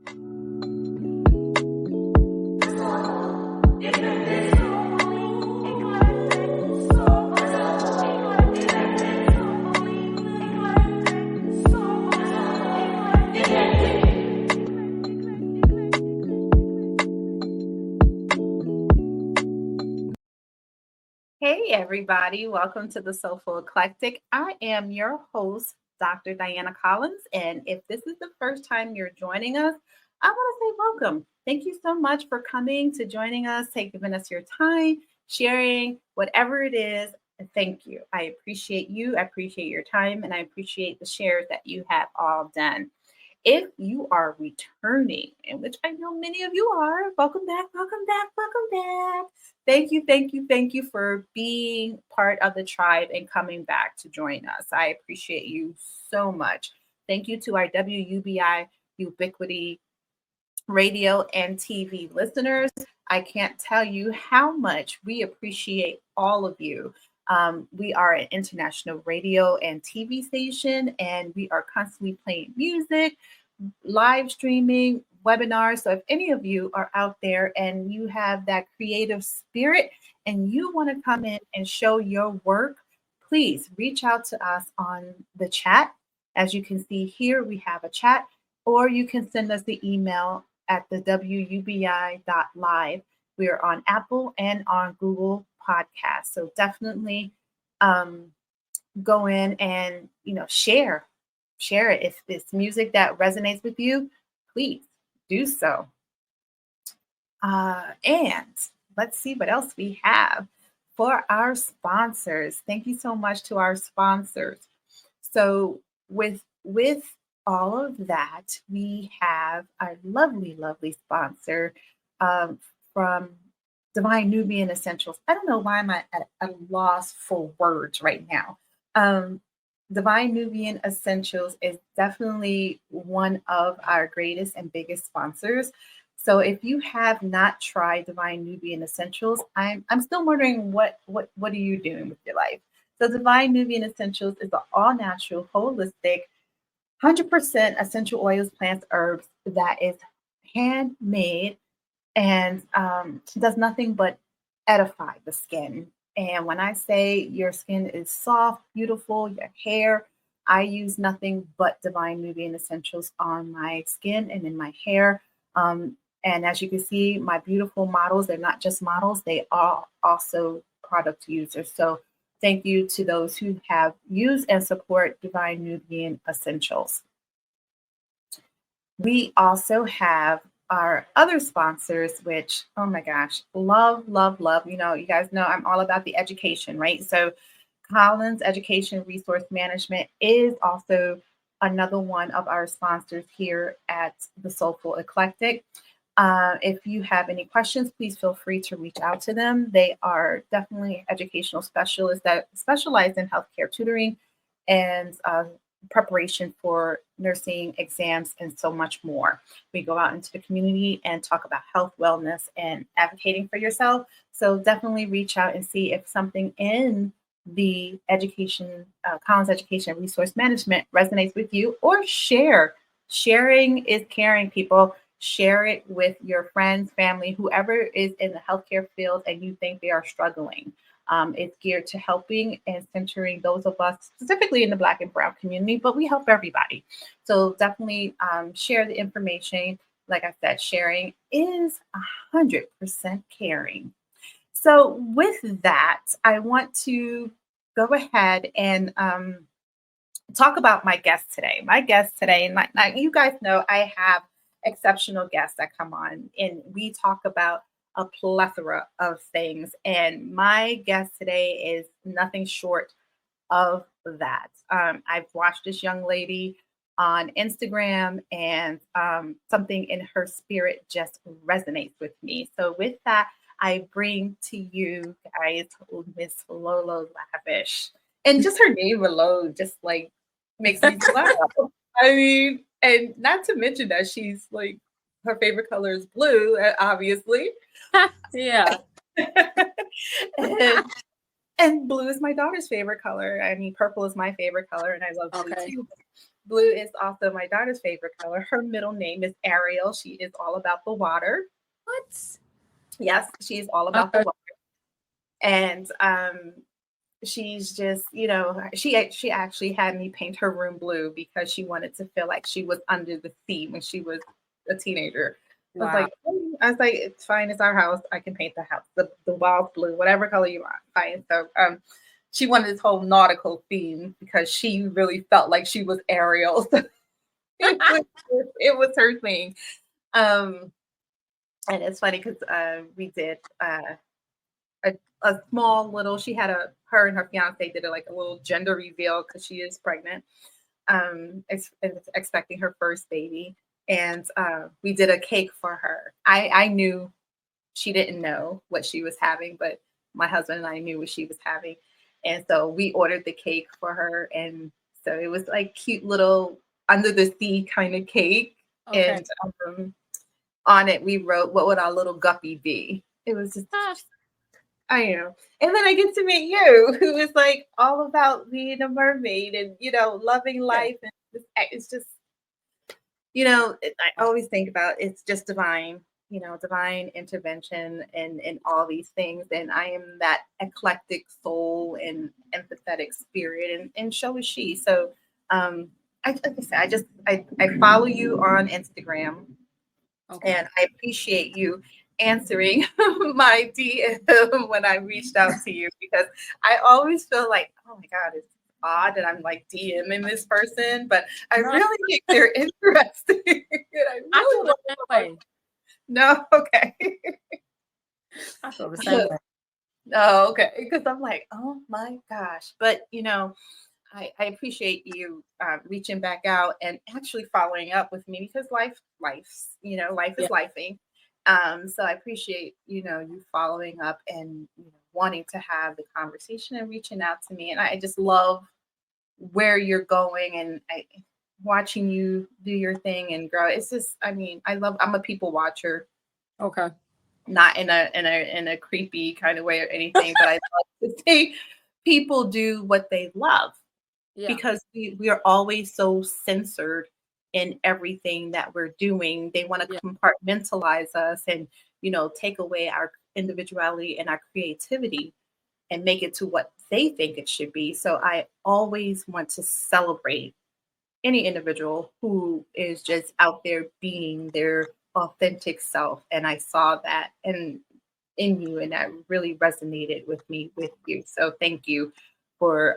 Hey, everybody. Welcome to the Soulful Eclectic. I am your host, Dr. Diana Collins. And if this is the first time you're joining us, I want to say welcome. Thank you so much for coming to joining us, giving us your time, sharing whatever it is. Thank you. I appreciate you. I appreciate your time, and I appreciate the shares that you have all done. If you are returning, and which I know many of you are, welcome back, welcome back, welcome back. Thank you, thank you, thank you for being part of the tribe and coming back to join us. I appreciate you so much. Thank you to our WUBI Ubiquity radio and TV listeners. I can't tell you how much we appreciate all of you. We are an international radio and TV station, and we are constantly playing music, live streaming, webinars. So if any of you are out there and you have that creative spirit and you want to come in and show your work, please reach out to us on the chat. As you can see here, we have a chat, or you can send us the email at the wubi.live. We are on Apple and on Google Podcasts. So definitely go in and share it. If it's music that resonates with you, please do so. And let's see what else we have for our sponsors. Thank you so much to our sponsors. So with all of that, we have our lovely, lovely sponsor from Divine Nubian Essentials. I don't know why I'm at a loss for words right now. Divine Nubian Essentials is definitely one of our greatest and biggest sponsors. So if you have not tried Divine Nubian Essentials, I'm still wondering what are you doing with your life? So Divine Nubian Essentials is an all-natural, holistic, 100% essential oils, plants, herbs that is handmade and does nothing but edify the skin. And when I say your skin is soft, beautiful, your hair, I use nothing but Divine Nubian Essentials on my skin and in my hair. And as you can see, my beautiful models, they're not just models, they are also product users. So thank you to those who have used and support Divine Nubian Essentials. We also have our other sponsors, which, oh my gosh, love, love, love. You guys know I'm all about the education, right? So Collins Education Resource Management is also another one of our sponsors here at the Soulful Eclectic. If you have any questions, please feel free to reach out to them. They are definitely educational specialists that specialize in healthcare tutoring and preparation for nursing exams and so much more. We go out into the community and talk about health, wellness, and advocating for yourself. So definitely reach out and see if something in the education, Collins Education Resource Management resonates with you, or share. Sharing is caring, people. Share it with your friends, family, whoever is in the healthcare field and you think they are struggling. It's geared to helping and centering those of us, specifically in the Black and Brown community, but we help everybody. So definitely share the information. Like I said, sharing is 100% caring. So with that, I want to go ahead and talk about my guest today. My guest today, now you guys know I have exceptional guests that come on, and we talk about a plethora of things. And my guest today is nothing short of that. I've watched this young lady on Instagram, and something in her spirit just resonates with me. So with that, I bring to you guys Miss Lolo Lavish. And just her name alone just like makes me smile. I mean, and not to mention that she's like, her favorite color is blue, obviously. Yeah. and blue is my daughter's favorite color. I mean, purple is my favorite color, and I love blue too. Blue is also my daughter's favorite color. Her middle name is Ariel. She is all about the water. What? Yes, she's all about the Okay. water. And she's just, she actually had me paint her room blue because she wanted to feel like she was under the sea when she was a teenager. Wow. I was like, it's fine, it's our house. I can paint the house, the walls blue, whatever color you want. Fine. So she wanted this whole nautical theme because she really felt like she was Ariel. So it was her thing. Um, and it's funny because we did a small little. She had her and her fiance did like a little gender reveal because she is pregnant, expecting her first baby, and we did a cake for her. I knew she didn't know what she was having, but my husband and I knew what she was having, and so we ordered the cake for her, and so it was like cute little under the sea kind of cake, Okay. and on it we wrote, "What would our little guppy be?" It was just Ah, I am. And then I get to meet you, who is like all about being a mermaid and, loving yeah. life. And it's just, I always think about it's just divine, divine intervention and all these things. And I am that eclectic soul and empathetic spirit, and so is she. So, like I said, I follow you on Instagram, Okay. and I appreciate you answering my DM when I reached out to you, because I always feel like, oh my God, it's odd that I'm like DMing this person, but I No, really think they're interesting. And I I really feel the want same to. way. No, okay. I feel the same way. No, okay. Because I'm like, oh my gosh. But, I appreciate you reaching back out and actually following up with me, because life is Yeah. lifing. So I appreciate, you following up and wanting to have the conversation and reaching out to me. And I just love where you're going, and watching you do your thing and grow. It's just, I'm a people watcher, Okay. not in a creepy kind of way or anything, but I love to see people do what they love, Yeah. because we are always so censored in everything that we're doing. They want to Yeah. compartmentalize us and, take away our individuality and our creativity and make it to what they think it should be. So I always want to celebrate any individual who is just out there being their authentic self. And I saw that in you, and that really resonated with you. So thank you for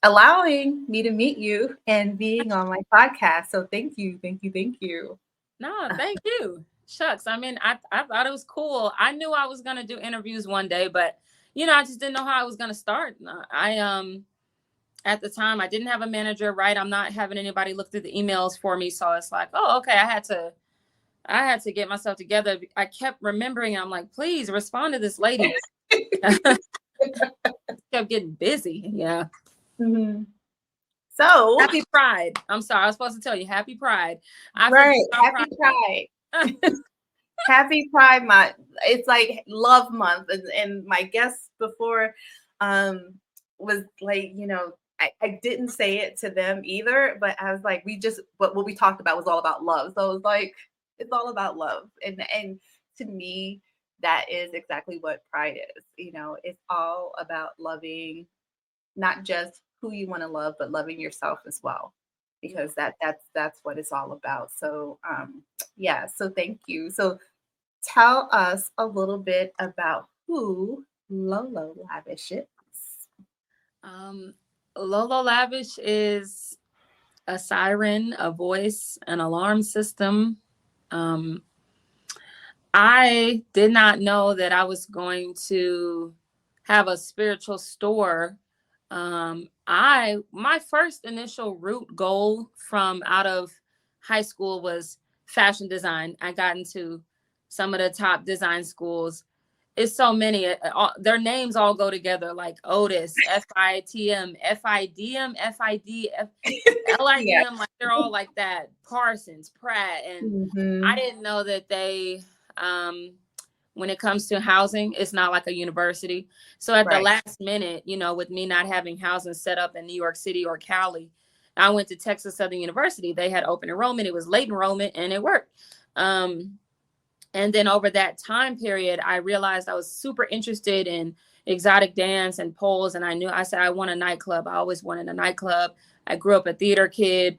allowing me to meet you and being on my podcast. So thank you, thank you, thank you. No, thank you. Shucks. I mean, I thought it was cool. I knew I was gonna do interviews one day, but I just didn't know how I was gonna start. I at the time I didn't have a manager, right? I'm not having anybody look through the emails for me. So it's like, oh, okay, I had to get myself together. I kept remembering, I'm like, please respond to this lady. Kept getting busy. Yeah. Mhm. So, Happy Pride. I'm sorry. I was supposed to tell you Happy Pride. I forget right, about happy Pride Pride. Month. Happy Pride Month. It's like love month. And my guest before um was like, I didn't say it to them either, but I was like, what we talked about was all about love. So it was like, it's all about love. And to me, that is exactly what pride is. It's all about loving not just who you want to love, but loving yourself as well. Yeah. Because that's what it's all about. So yeah, so thank you. So tell us a little bit about who Lolo Lavish is. Um, Lolo Lavish is a siren, a voice, an alarm system. Um, I did not know that I was going to have a spiritual store. My first initial root goal from out of high school was fashion design. I got into some of the top design schools. It's so many. Their names all go together, like Otis, FITM, FIDM, FID, Yeah. LIDM. Like they're all like that. Parsons, Pratt, and I Hmm. didn't know that they um, when it comes to housing, it's not like a university. So at the Right. last minute, with me not having housing set up in New York City or Cali, I went to Texas Southern University. They had open enrollment. It was late enrollment, and it worked. And then over that time period, I realized I was super interested in exotic dance and poles. And I said, I want a nightclub. I always wanted a nightclub. I grew up a theater kid.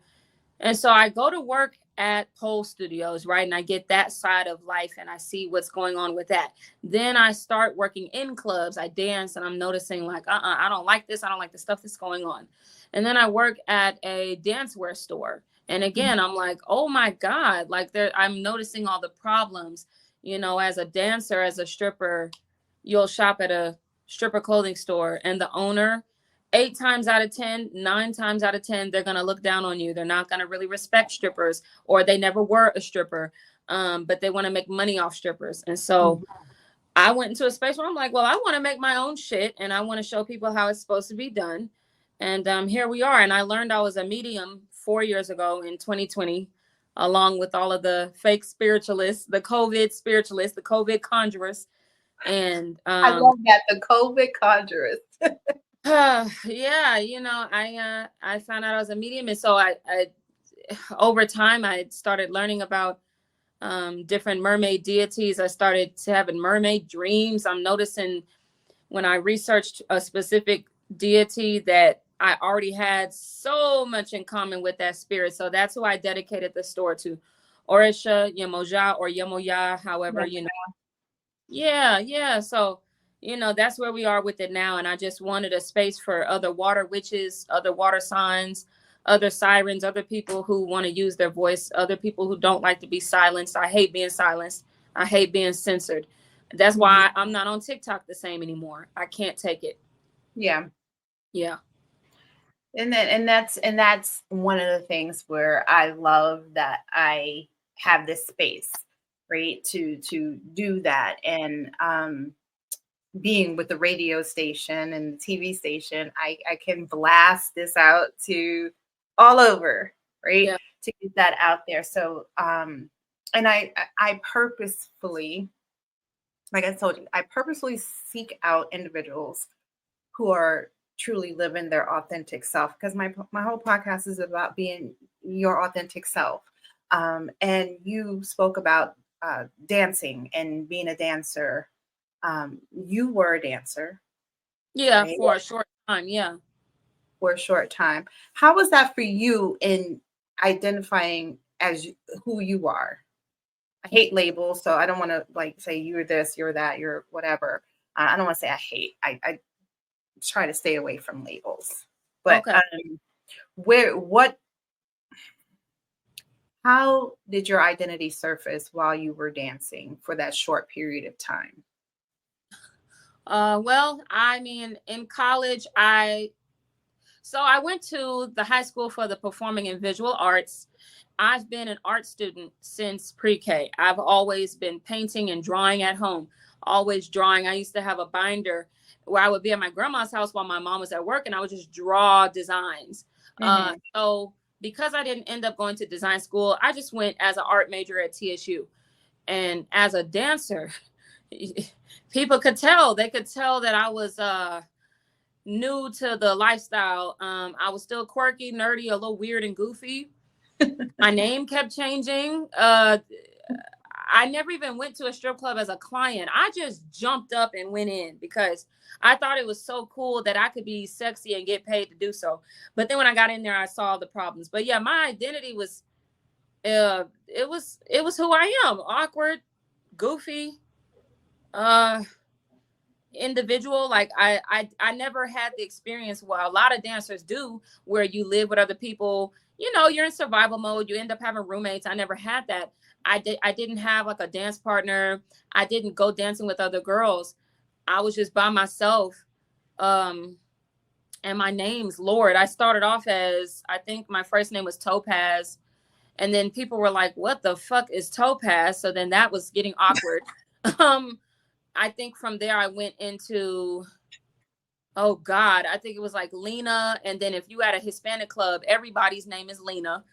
And so I go to work at pole studios, right? And I get that side of life and I see what's going on with that. Then I start working in clubs. I dance and I'm noticing like, I don't like this. I don't like the stuff that's going on. And then I work at a dancewear store. And again, I'm like, oh my God, like I'm noticing all the problems, you know, as a dancer, as a stripper, you'll shop at a stripper clothing store and the owner, 8 times out of 10, 9 times out of 10, they're going to look down on you. They're not going to really respect strippers, or they never were a stripper, but they want to make money off strippers. And so I went into a space where I'm like, well, I want to make my own shit and I want to show people how it's supposed to be done. And here we are. And I learned I was a medium 4 years ago in 2020, along with all of the fake spiritualists, the COVID spiritualists, the COVID conjurers. And I love that, the COVID conjurers. Yeah, you know, I found out I was a medium, and so I over time I started learning about different mermaid deities. I started to having mermaid dreams. I'm noticing when I researched a specific deity that I already had so much in common with that spirit. So that's who I dedicated the store to, Orisha, Yemoja, or Yemoya, however, you know. Yeah. So, you know, that's where we are with it now. And I just wanted a space for other water witches, other water signs, other sirens, other people who want to use their voice, other people who don't like to be silenced. I hate being silenced. I hate being censored. That's why I'm not on TikTok the same anymore. I can't take it. Yeah. And that's one of the things where I love that I have this space, right, to do that. And being with the radio station and the TV station, I can blast this out to all over, right? Yeah. To get that out there. So and I purposefully, like I told you, I purposely seek out individuals who are truly living their authentic self, because my whole podcast is about being your authentic self. And you spoke about dancing and being a dancer. You were a dancer. Yeah, right? for a short time. Yeah. For a short time. How was that for you in identifying as who you are? I hate labels, so I don't want to like say you're this, you're that, you're whatever. I don't want to say I hate. I try to stay away from labels. But Okay. how did your identity surface while you were dancing for that short period of time? Well, I mean, in college, I went to the high school for the performing and visual arts. I've been an art student since pre-K. I've always been painting and drawing at home, always drawing. I used to have a binder where I would be at my grandma's house while my mom was at work, and I would just draw designs. So because I didn't end up going to design school, I just went as an art major at TSU. And as a dancer, people could tell. They could tell that I was new to the lifestyle. I was still quirky, nerdy, a little weird and goofy. My name kept changing. I never even went to a strip club as a client. I just jumped up and went in because I thought it was so cool that I could be sexy and get paid to do so. But then when I got in there, I saw the problems. But yeah, my identity was, it was who I am. Awkward, goofy, individual. Like I never had the experience where a lot of dancers do, where you live with other people. You know, you're in survival mode. You end up having roommates. I never had that. I didn't have like a dance partner. I didn't go dancing with other girls. I was just by myself. And my name's Lord. I started off as, I think my first name was Topaz. And then people were like, what the fuck is Topaz? So then that was getting awkward. I think from there I went into, oh God, I think it was like Lena. And then if you had a Hispanic club, everybody's name is Lena.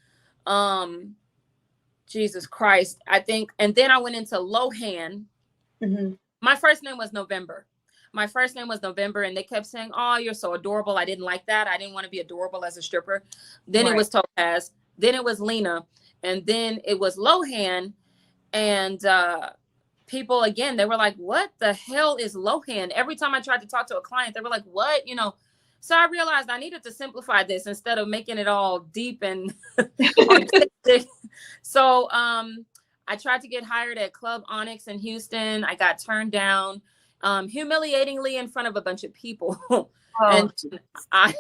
Jesus Christ, I think. And then I went into Lohan. My first name was November. my first name was November, and they kept saying, "Oh, you're so adorable." I didn't like that. I didn't want to be adorable as a stripper. Then it was Topaz. Then it was Lena, and then it was Lohan. And people, again, they were like, "What the hell is Lohan?" Every time I tried to talk to a client, they were like, "What?" You know. So I realized I needed to simplify this instead of making it all deep and artistic. So I tried to get hired at Club Onyx in Houston. I got turned down, humiliatingly in front of a bunch of people. And I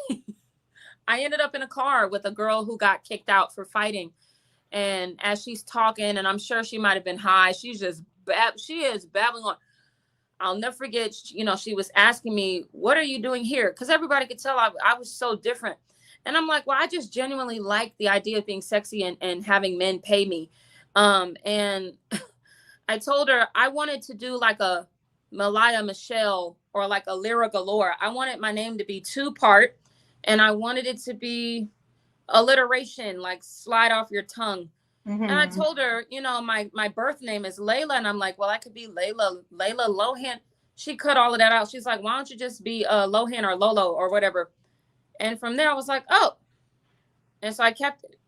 ended up in a car with a girl who got kicked out for fighting. And as she's talking, and I'm sure she might have been high, she is babbling on. I'll never forget, you know, she was asking me, "What are you doing here?" Because everybody could tell I was so different. And I'm like, well, I just genuinely like the idea of being sexy and having men pay me. And I told her I wanted to do like a Malaya Michelle or like a Lyra Galore. I wanted my name to be 2-part, and I wanted it to be alliteration, like slide off your tongue. And I told her, you know, my birth name is Layla. And I'm like, well, I could be Layla Lohan. She cut all of that out. She's like, why don't you just be Lohan or Lolo or whatever? And from there, I was like, oh. And so I kept it.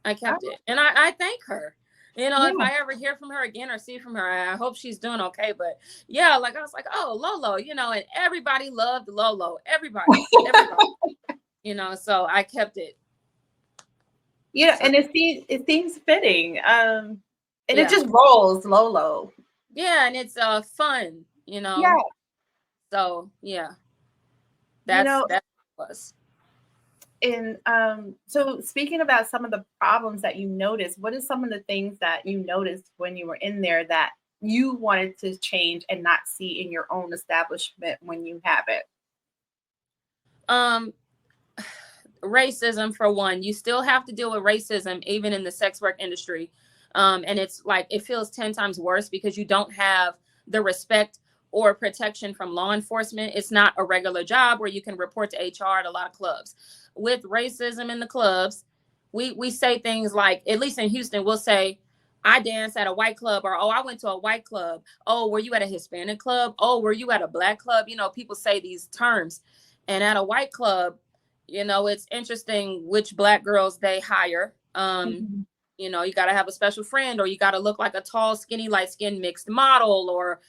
And I thank her. You know, if I ever hear from her again or see from her, I hope she's doing okay. But yeah, like I was like, oh, Lolo, you know, and everybody loved Lolo. Everybody. You know, so I kept it. Yeah, so, and it seems fitting. And it just rolls, Lolo. Yeah, and it's fun, you know. Yeah. So yeah. That's what it was. And so speaking about some of the problems that you noticed, what is some of the things that you noticed when you were in there that you wanted to change and not see in your own establishment when you have it? Racism, for one. You still have to deal with racism even in the sex work industry. And it's like, it feels 10 times worse because you don't have the respect or protection from law enforcement. It's not a regular job where you can report to HR at a lot of clubs. With racism in the clubs, we say things like, at least in Houston, we'll say, I danced at a white club, or, oh, I went to a white club. Oh, were you at a Hispanic club? Oh, were you at a black club? You know, people say these terms. And at a white club, you know, it's interesting which black girls they hire. You know, you got to have a special friend, or you got to look like a tall, skinny, light-skinned mixed model, or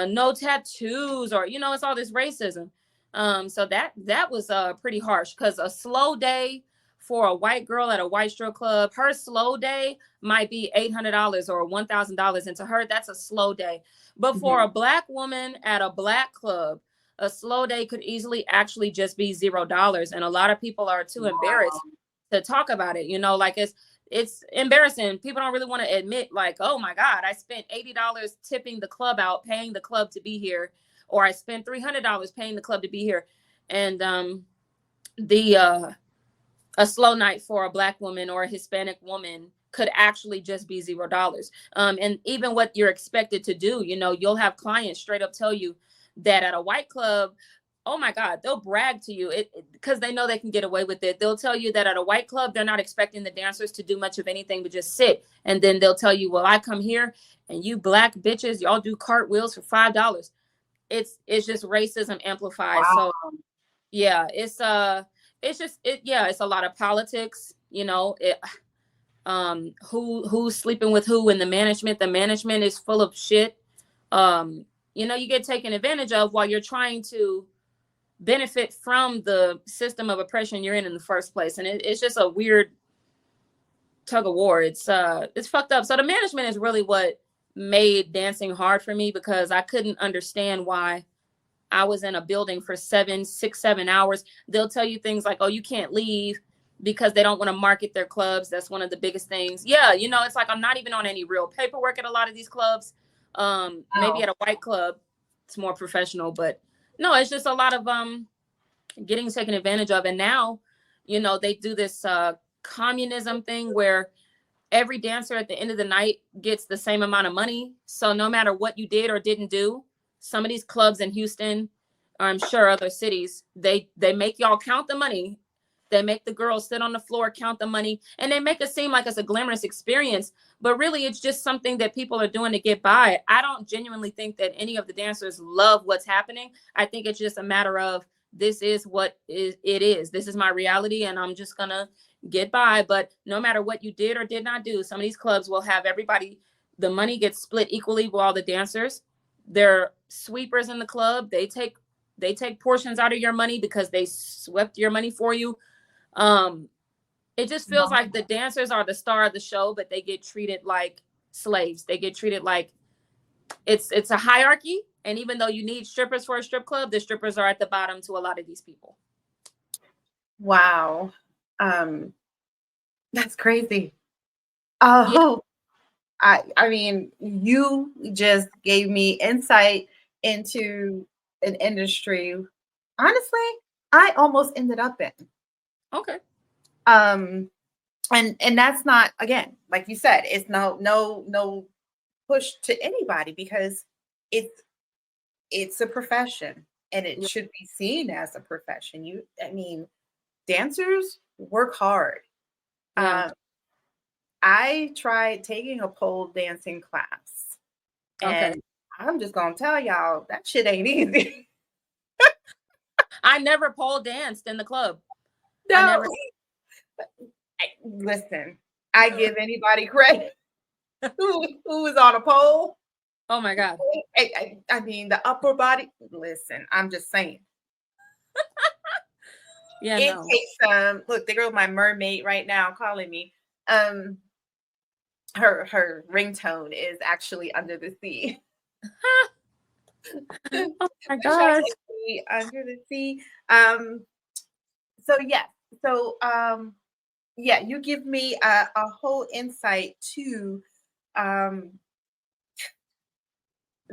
no tattoos, or, you know, it's all this racism. So that was pretty harsh, because a slow day for a white girl at a white strip club, her slow day might be $800 or $1,000. And to her, that's a slow day. But for a black woman at a black club, a slow day could easily actually just be $0. And a lot of people are too embarrassed to talk about it. You know, like it's embarrassing. People don't really want to admit, like, oh my God, I spent $80 tipping the club out, paying the club to be here, or I spent $300 paying the club to be here. And a slow night for a black woman or a Hispanic woman could actually just be $0. And even what you're expected to do, you know, you'll have clients straight up tell you that at a white club, oh my God, they'll brag to you because they know they can get away with it. They'll tell you that at a white club, they're not expecting the dancers to do much of anything but just sit. And then they'll tell you, well, I come here and you black bitches, y'all do cartwheels for $5. It's just racism amplified. Wow. So yeah, it's a lot of politics, you know, who's sleeping with who in the management. The management is full of shit. You know, you get taken advantage of while you're trying to benefit from the system of oppression you're in the first place. And it's just a weird tug of war. It's fucked up. So the management is really what made dancing hard for me, because I couldn't understand why I was in a building for 7 hours. They'll tell you things like, oh, you can't leave because they don't want to market their clubs. That's one of the biggest things. Yeah, you know, it's like I'm not even on any real paperwork at a lot of these clubs. Maybe at a white club, it's more professional, but no, it's just a lot of getting taken advantage of. And now, you know, they do this communism thing where every dancer at the end of the night gets the same amount of money. So no matter what you did or didn't do, some of these clubs in Houston, or I'm sure other cities, they make y'all count the money. They make the girls sit on the floor, count the money, and they make it seem like it's a glamorous experience. But really, it's just something that people are doing to get by. I don't genuinely think that any of the dancers love what's happening. I think it's just a matter of, this is what it is. This is my reality, and I'm just going to get by. But no matter what you did or did not do, some of these clubs will have everybody, the money gets split equally with all the dancers. They're sweepers in the club. They take portions out of your money because they swept your money for you. It just feels like the dancers are the star of the show, but they get treated like slaves. They get treated like it's a hierarchy. And even though you need strippers for a strip club, the strippers are at the bottom to a lot of these people. Wow. That's crazy. Oh, yeah. I mean, you just gave me insight into an industry. Honestly, I almost ended up in. Okay. And that's not, again, like you said, it's no push to anybody, because it's a profession, and it should be seen as a profession. I mean, dancers work hard. Yeah. I tried taking a pole dancing class, and I'm just gonna tell y'all, that shit ain't easy. I never pole danced in the club. No. Listen, I give anybody credit who is on a pole. Oh my God. I mean, the upper body. Listen, I'm just saying. Yeah, it takes look, the girl, my mermaid right now calling me. Her ringtone is actually Under the Sea. Oh my gosh. Under the Sea. So yeah. So yeah, you give me a whole insight to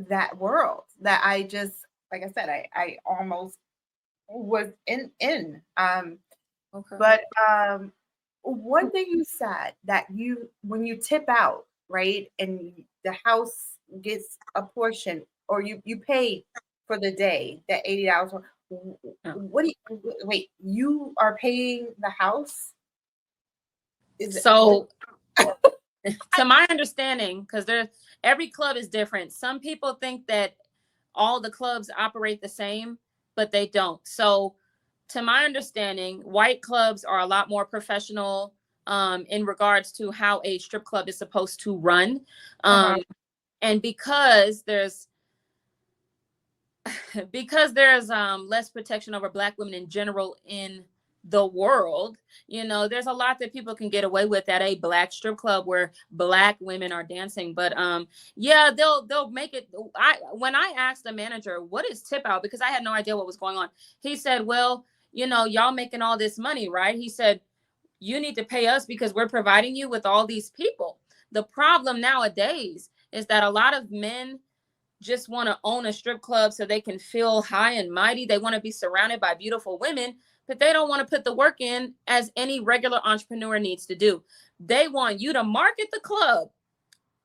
that world that I just, like I said, I almost was in. But one thing you said, that when you tip out, right, and the house gets a portion, or you pay for the day, that $80. What do you wait? You are paying the house? So to my understanding, because every club is different. Some people think that all the clubs operate the same, but they don't. So to my understanding, white clubs are a lot more professional in regards to how a strip club is supposed to run. And because there's less protection over Black women in general in the world, there's a lot that people can get away with at a Black strip club where Black women are dancing. But yeah, they'll make it. When I asked the manager, what is tip out, because I had no idea what was going on, he said, well, y'all making all this money, right? He said, you need to pay us because we're providing you with all these people. The problem nowadays is that a lot of men just want to own a strip club so they can feel high and mighty. They want to be surrounded by beautiful women, but they don't want to put the work in as any regular entrepreneur needs to do. They want you to market the club.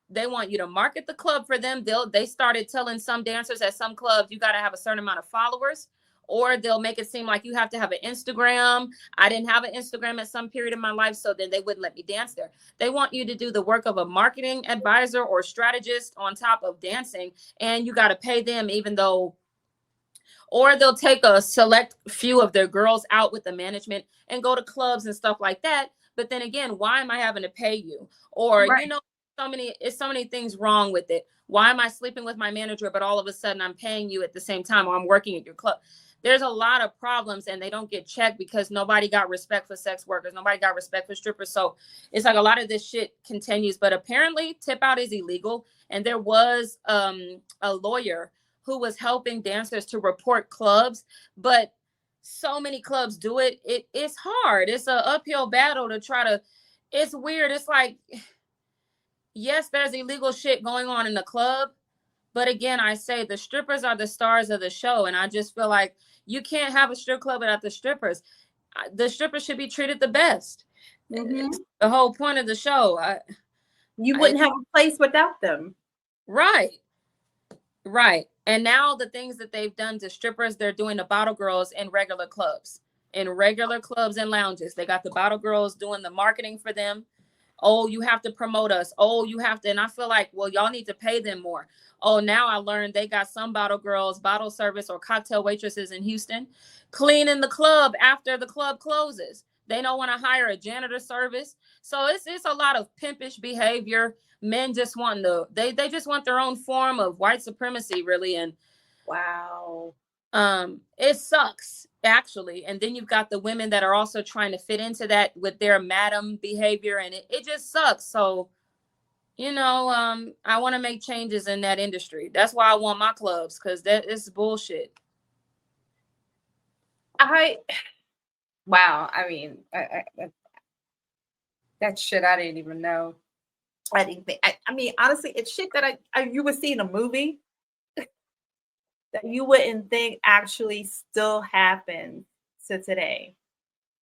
They want you to market the club for them. They started telling some dancers at some clubs, you got to have a certain amount of followers, or they'll make it seem like you have to have an Instagram. I didn't have an Instagram at some period of my life, so then they wouldn't let me dance there. They want you to do the work of a marketing advisor or strategist on top of dancing, and you got to pay them, even though, or they'll take a select few of their girls out with the management and go to clubs and stuff like that. But then again, why am I having to pay you? Or, right. So many things wrong with it. Why am I sleeping with my manager, but all of a sudden I'm paying you at the same time, or I'm working at your club? There's a lot of problems, and they don't get checked because nobody got respect for sex workers. Nobody got respect for strippers. So it's like a lot of this shit continues, but apparently tip out is illegal. And there was a lawyer who was helping dancers to report clubs, but so many clubs do it. It's hard. It's an uphill battle to try to, it's weird. It's like, yes, there's illegal shit going on in the club, but again, I say the strippers are the stars of the show. And I just feel like you can't have a strip club without the strippers. The strippers should be treated the best. The whole point of the show. You wouldn't have a place without them. Right. And now the things that they've done to strippers, they're doing to bottle girls in regular clubs. in regular clubs and lounges. They got the bottle girls doing the marketing for them. Oh, you have to promote us. Oh, you have to. And I feel like, well, y'all need to pay them more. Oh, now I learned they got some bottle girls, bottle service, or cocktail waitresses in Houston cleaning the club after the club closes. They don't want to hire a janitor service. So it's a lot of pimpish behavior. Men just want they just want their own form of white supremacy, really. And wow. It sucks actually. And then you've got the women that are also trying to fit into that with their madam behavior, and it just sucks. So, I want to make changes in that industry. That's why I want my clubs, because that is bullshit. Wow. I mean, that shit I didn't even know. I didn't think. I mean, honestly, it's shit that you would see in a movie that you wouldn't think actually still happens to today.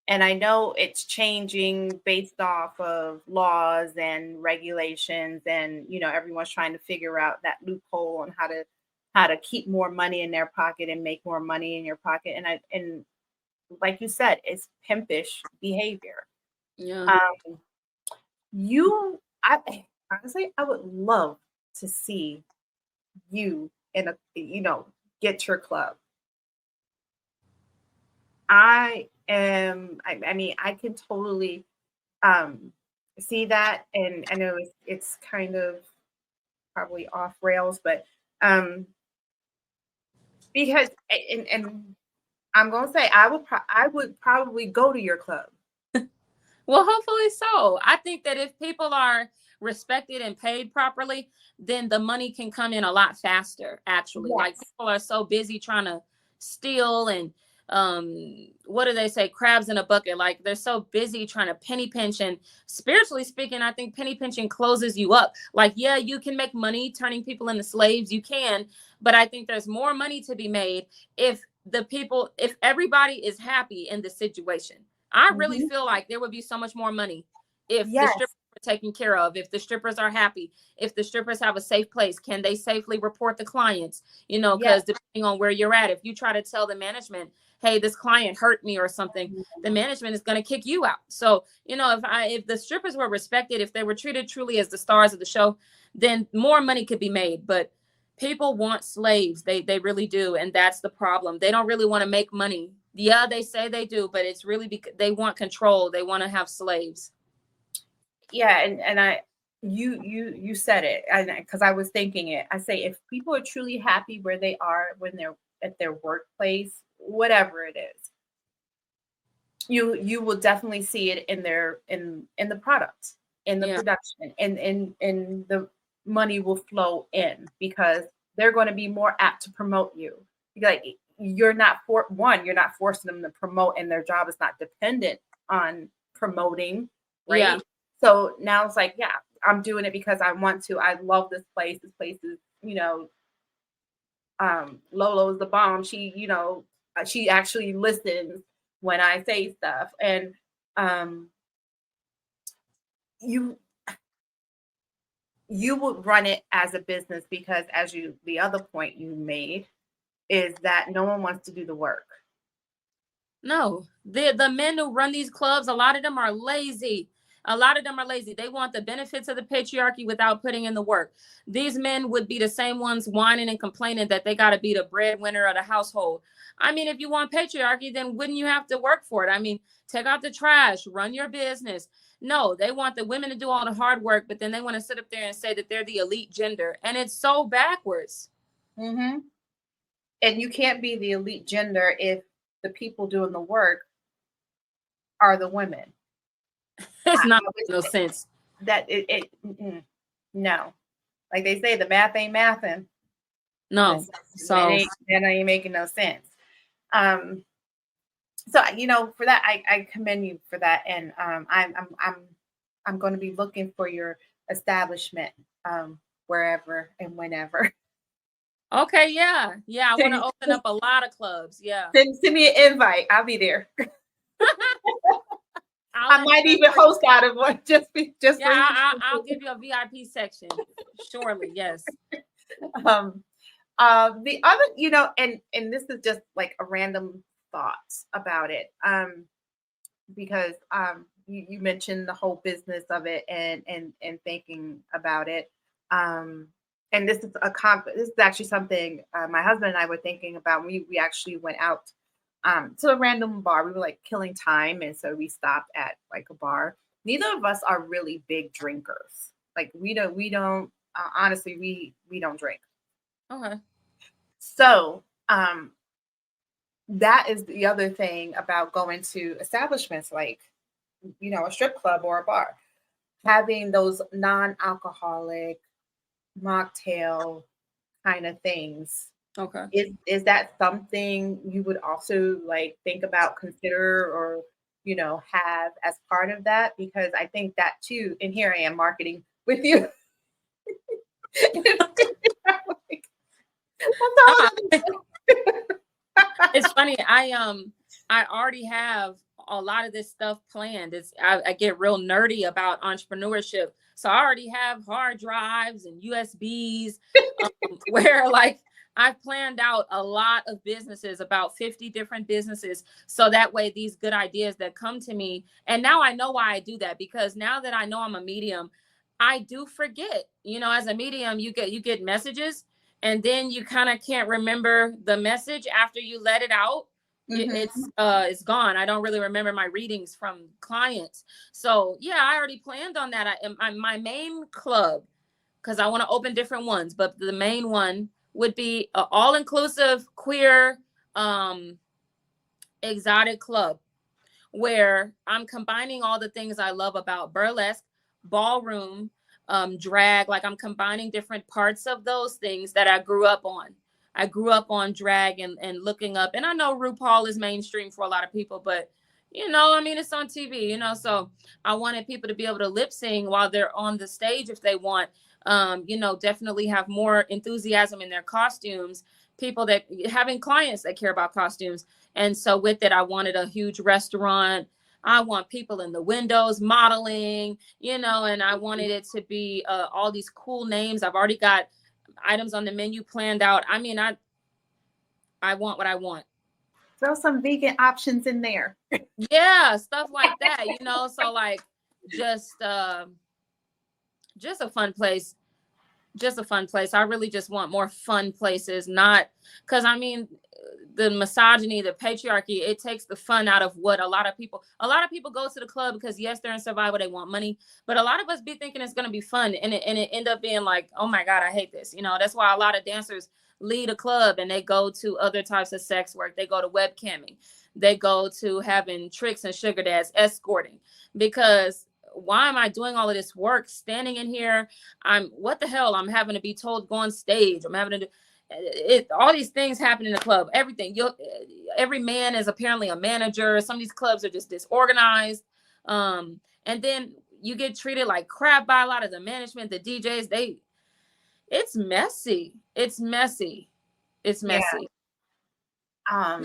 And I know it's changing based off of laws and regulations, and everyone's trying to figure out that loophole on how to keep more money in their pocket and make more money in your pocket. And like you said, it's pimpish behavior. Yeah. I honestly, I would love to see you in a get your club. I mean, I can totally see that, and I know it's kind of probably off rails, but because and I'm gonna say I would probably go to your club. Well, hopefully so. I think that if people are respected and paid properly, then the money can come in a lot faster, actually. Yes. Like, people are so busy trying to steal and what do they say, crabs in a bucket. Like, they're so busy trying to penny pinch, and spiritually speaking, I think penny pinching closes you up. Like, yeah, you can make money turning people into slaves, you can, but I think there's more money to be made if everybody is happy in the situation. I really feel like there would be so much more money if the strippers are taken care of, if the strippers are happy, if the strippers have a safe place. Can they safely report the clients? Because depending on where you're at, if you try to tell the management, hey, this client hurt me or something, the management is going to kick you out. So, if the strippers were respected, if they were treated truly as the stars of the show, then more money could be made. But people want slaves. They really do. And that's the problem. They don't really want to make money. Yeah, they say they do, but it's really because they want control. They want to have slaves. Yeah, and you said it, and because I was thinking it, I say if people are truly happy where they are when they're at their workplace, whatever it is, you will definitely see it in the product, in the production, and the money will flow in, because they're going to be more apt to promote you. Like, you're not forcing them to promote, and their job is not dependent on promoting, right? Yeah. So now it's like, yeah, I'm doing it because I want to. I love this place. This place is, Lolo's the bomb. She, she actually listens when I say stuff, and you would run it as a business, because the other point you made is that no one wants to do the work. No, the men who run these clubs, a lot of them are lazy. They want the benefits of the patriarchy without putting in the work. These men would be the same ones whining and complaining that they got to be the breadwinner of the household. I mean, if you want patriarchy, then wouldn't you have to work for it? I mean, take out the trash, run your business. No, they want the women to do all the hard work, but then they want to sit up there and say that they're the elite gender. And it's so backwards. Mm-hmm. And you can't be the elite gender if the people doing the work are the women. It's not no sense. That no. Like they say, the math ain't mathing. No. So that ain't making no sense. So for that, I commend you for that. And I'm going to be looking for your establishment wherever and whenever. Okay, yeah. I want to open up a lot of clubs. Yeah. Send me an invite. I'll be there. I might even host out of one. I'll give you a VIP section. Surely, yes. The other, and this is just like a random thoughts about it. Because you mentioned the whole business of it and thinking about it. Um, and this is actually something my husband and I were thinking about. We actually went out to a random bar. We were like killing time, and so we stopped at like a bar. Neither of us are really big drinkers. Like we don't honestly we don't drink. Okay. So that is the other thing about going to establishments like a strip club or a bar, having those non-alcoholic mocktail kind of things. Okay. Is that something you would also like think about, consider, or have as part of that? Because I think that too, and here I am marketing with you. Like, It's funny. I already have a lot of this stuff planned. I get real nerdy about entrepreneurship, so I already have hard drives and USBs where like I've planned out a lot of businesses, about 50 different businesses, so that way these good ideas that come to me, and now I know why I do that, because now that I know I'm a medium, I do forget. As a medium, you get messages, and then you kind of can't remember the message after you let it out. It's gone. I don't really remember my readings from clients. So yeah, I already planned on that. My main club, because I want to open different ones, but the main one would be an all-inclusive queer exotic club where I'm combining all the things I love about burlesque, ballroom, drag. Like I'm combining different parts of those things that I grew up on. I grew up on drag and looking up. And I know RuPaul is mainstream for a lot of people, but I mean, it's on TV, so I wanted people to be able to lip sing while they're on the stage if they want. Definitely have more enthusiasm in their costumes. People that having clients that care about costumes. And so with it, I wanted a huge restaurant. I want people in the windows modeling, and I wanted it to be all these cool names. I've already got items on the menu planned out. I mean, I want what I want. Throw some vegan options in there. Yeah, stuff like that, so like just a fun place. Just a fun place. I really just want more fun places, not because I mean the misogyny, the patriarchy, it takes the fun out of what a lot of people go to the club because yes, they're in survival, they want money, but a lot of us be thinking it's going to be fun, and it end up being like, oh my God, I hate this. That's why a lot of dancers lead a club and they go to other types of sex work. They go to webcamming, they go to having tricks and sugar dads, escorting, because why am I doing all of this work standing in here? What the hell? I'm having to be told go on stage. I'm having to do all these things happen in the club. Everything. Every man is apparently a manager. Some of these clubs are just disorganized. And then you get treated like crap by a lot of the management, the DJs. It's messy. It's messy. It's messy. Yeah.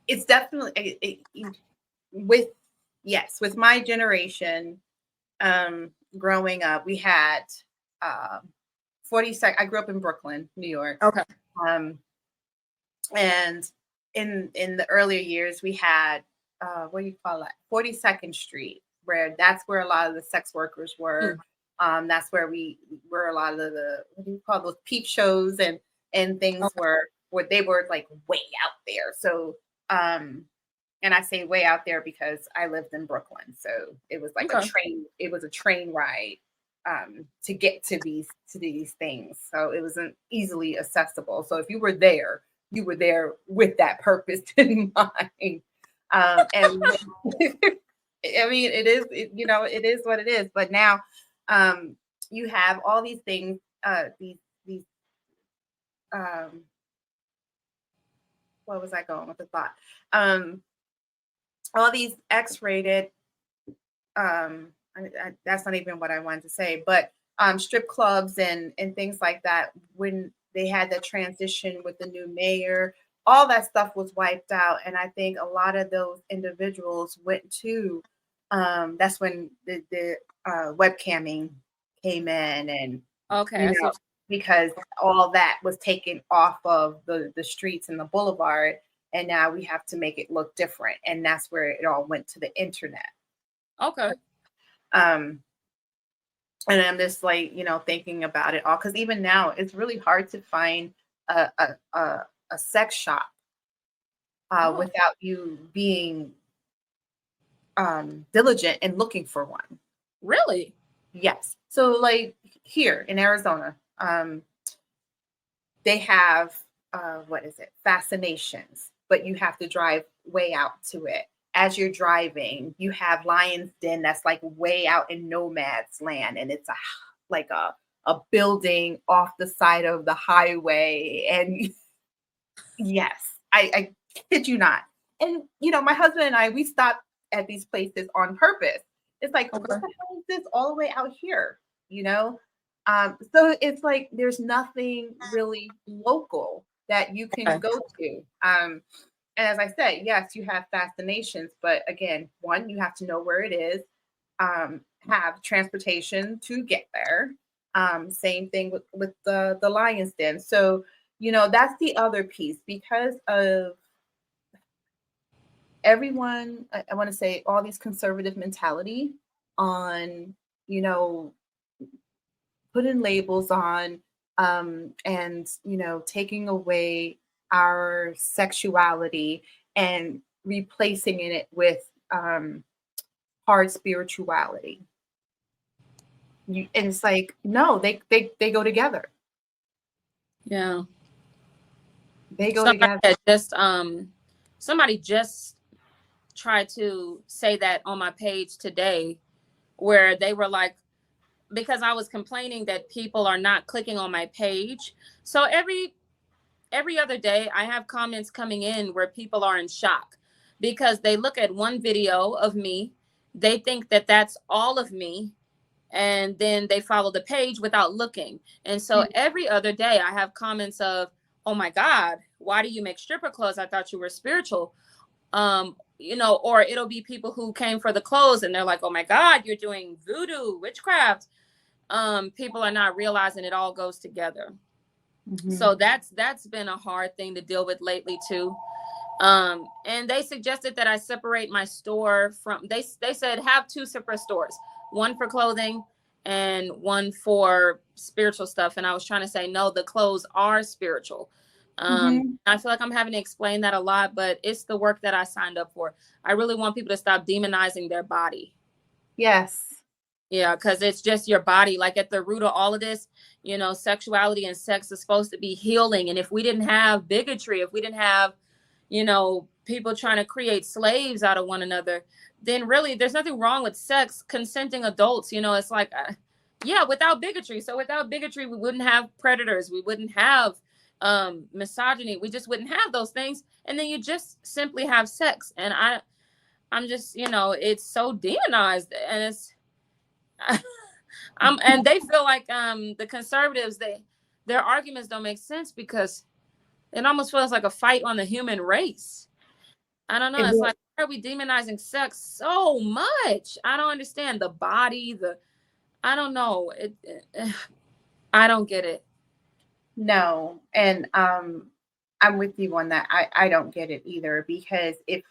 It's definitely with my generation, growing up, we had 42nd. I grew up in Brooklyn, New York. Okay. And in the earlier years, we had what do you call it? 42nd Street, that's where a lot of the sex workers were. That's where a lot of the what do you call those peep shows and things were where they were like way out there. So and I say way out there because I lived in Brooklyn. So it was like a train. It was a train ride to get to these things. So it wasn't easily accessible. So if you were there with that purpose in mind. And I mean, it is what it is. But now you have all these things, these what was I going with the thought? All these X-rated, that's not even what I wanted to say, but strip clubs and things like that. When they had the transition with the new mayor, all that stuff was wiped out, and I think a lot of those individuals went to. That's when the webcamming came in, and because all that was taken off of the streets and the boulevard, and now we have to make it look different. And that's where it all went to the internet. Okay. And I'm just like, thinking about it all, because even now it's really hard to find a sex shop without you being diligent in looking for one. Really? Yes. So like here in Arizona, they have what is it? Fascinations, but you have to drive way out to it. As you're driving, you have Lion's Den that's like way out in nomad's land, and it's like a building off the side of the highway. And yes, I kid you not. And my husband and I, we stopped at these places on purpose. It's like, Okay. what the hell is this all the way out here? So it's like there's nothing really local that you can go to. And as I said, yes, you have fascinations, but again, one, you have to know where it is, have transportation to get there. Same thing with the Lion's Den. So, that's the other piece, because of everyone, I want to say all these conservative mentality on, putting labels on, and, taking away our sexuality and replacing it with hard spirituality. And it's like, no, they go together. Yeah. They go together. Somebody just tried to say that on my page today, where they were like, because I was complaining that people are not clicking on my page. So every other day I have comments coming in where people are in shock because they look at one video of me, they think that that's all of me, and then they follow the page without looking. And so every other day I have comments of, oh my God, why do you make stripper clothes? I thought you were spiritual. Or it'll be people who came for the clothes and they're like, oh my God, you're doing voodoo, witchcraft. People are not realizing it all goes together. Mm-hmm. So that's been a hard thing to deal with lately too. And they suggested that I separate my store from, they said have two separate stores, one for clothing and one for spiritual stuff. And I was trying to say, no, the clothes are spiritual. I feel like I'm having to explain that a lot, but it's the work that I signed up for. I really want people to stop demonizing their body. Yes. Yeah, because it's just your body. Like at the root of all of this, sexuality and sex is supposed to be healing. And if we didn't have bigotry, if we didn't have, people trying to create slaves out of one another, then really there's nothing wrong with sex, consenting adults. It's like, without bigotry. So without bigotry, we wouldn't have predators. We wouldn't have misogyny. We just wouldn't have those things. And then you just simply have sex. And I'm just, it's so demonized, and it's, and they feel like the conservatives, their arguments don't make sense because it almost feels like a fight on the human race. I don't know. It's like, why are we demonizing sex so much? I don't understand the body. I don't know. I don't get it. No, and I'm with you on that. I don't get it either, because if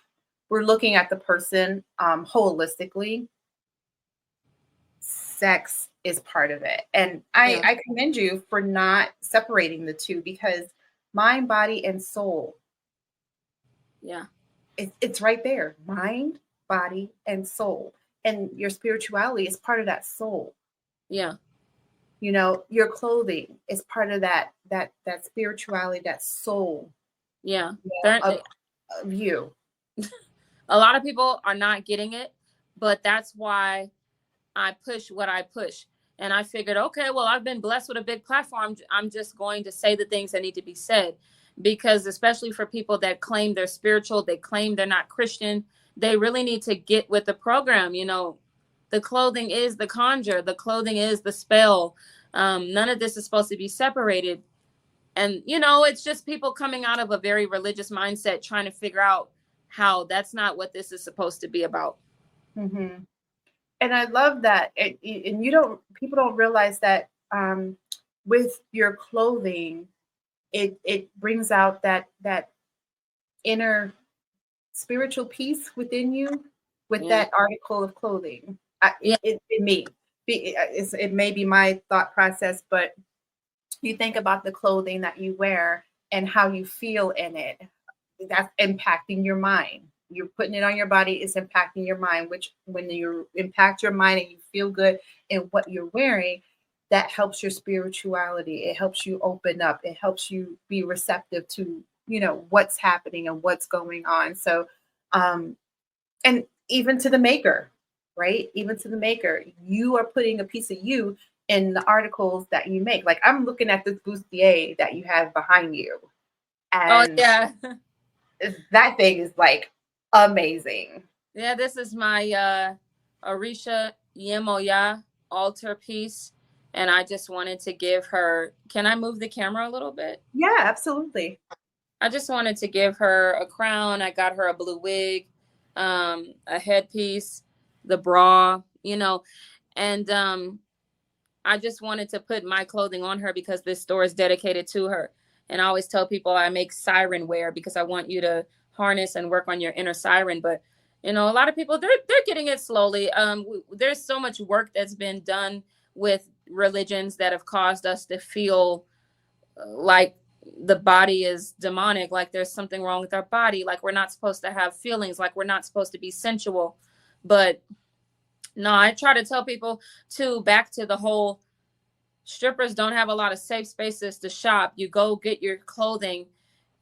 we're looking at the person holistically, sex is part of it. And I commend you for not separating the two, because mind, body, and soul. Yeah. It's right there. Mind, body, and soul. And your spirituality is part of that soul. Yeah. Your clothing is part of that spirituality, that soul. Yeah. Of you. A lot of people are not getting it, but that's why I push what I push. And I figured, okay, well, I've been blessed with a big platform. I'm just going to say the things that need to be said, because especially for people that claim they're spiritual, they claim they're not Christian, they really need to get with the program. The clothing is the conjure. The clothing is the spell. None of this is supposed to be separated. And, it's just people coming out of a very religious mindset trying to figure out how that's not what this is supposed to be about. Mm-hmm. And I love that. And people don't realize that with your clothing, it brings out that inner spiritual peace within you with Yeah. that article of clothing. Yeah. It may be my thought process, but you think about the clothing that you wear and how you feel in it. That's impacting your mind. You're putting it on your body, it's impacting your mind, which when you impact your mind and you feel good in what you're wearing, that helps your spirituality. It helps you open up. It helps you be receptive to, what's happening and what's going on. So, um, and even to the maker, right? Even to the maker, you are putting a piece of you in the articles that you make. Like I'm looking at this bustier that you have behind you, Oh and yeah. that thing is like amazing. Yeah, this is my Orisha Yemoya altar piece. And I just wanted to give her, can I move the camera a little bit? Yeah, absolutely. I just wanted to give her a crown. I got her a blue wig, a headpiece, the bra, and I just wanted to put my clothing on her because this store is dedicated to her. And I always tell people I make siren wear because I want you to harness and work on your inner siren. But a lot of people they're getting it slowly. There's so much work that's been done with religions that have caused us to feel like the body is demonic, like there's something wrong with our body, like we're not supposed to have feelings, like we're not supposed to be sensual. But no, I try to tell people too, back to the whole strippers don't have a lot of safe spaces to shop. You go get your clothing,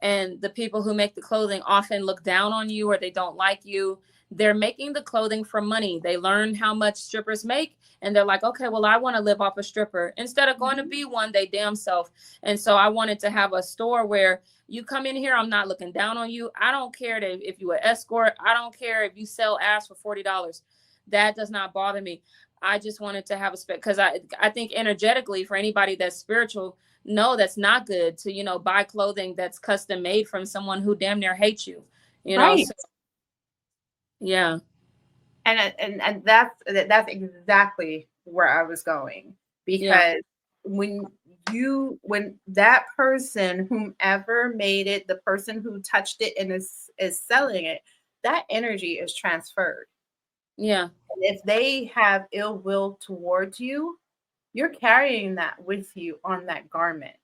and the people who make the clothing often look down on you or they don't like you. They're making the clothing for money. They learn how much strippers make, and they're like, okay, well, I want to live off a stripper. Instead of going to be one, they damn self. And so I wanted to have a store where you come in here, I'm not looking down on you. I don't care if you an escort. I don't care if you sell ass for $40. That does not bother me. I just wanted to have a space because I think energetically for anybody that's spiritual, no, that's not good to, buy clothing that's custom made from someone who damn near hates you, Right. So, yeah. And that's exactly where I was going, Yeah. because when that person, whomever made it, the person who touched it and is selling it, that energy is transferred. Yeah. And if they have ill will towards you, you're carrying that with you on that garment.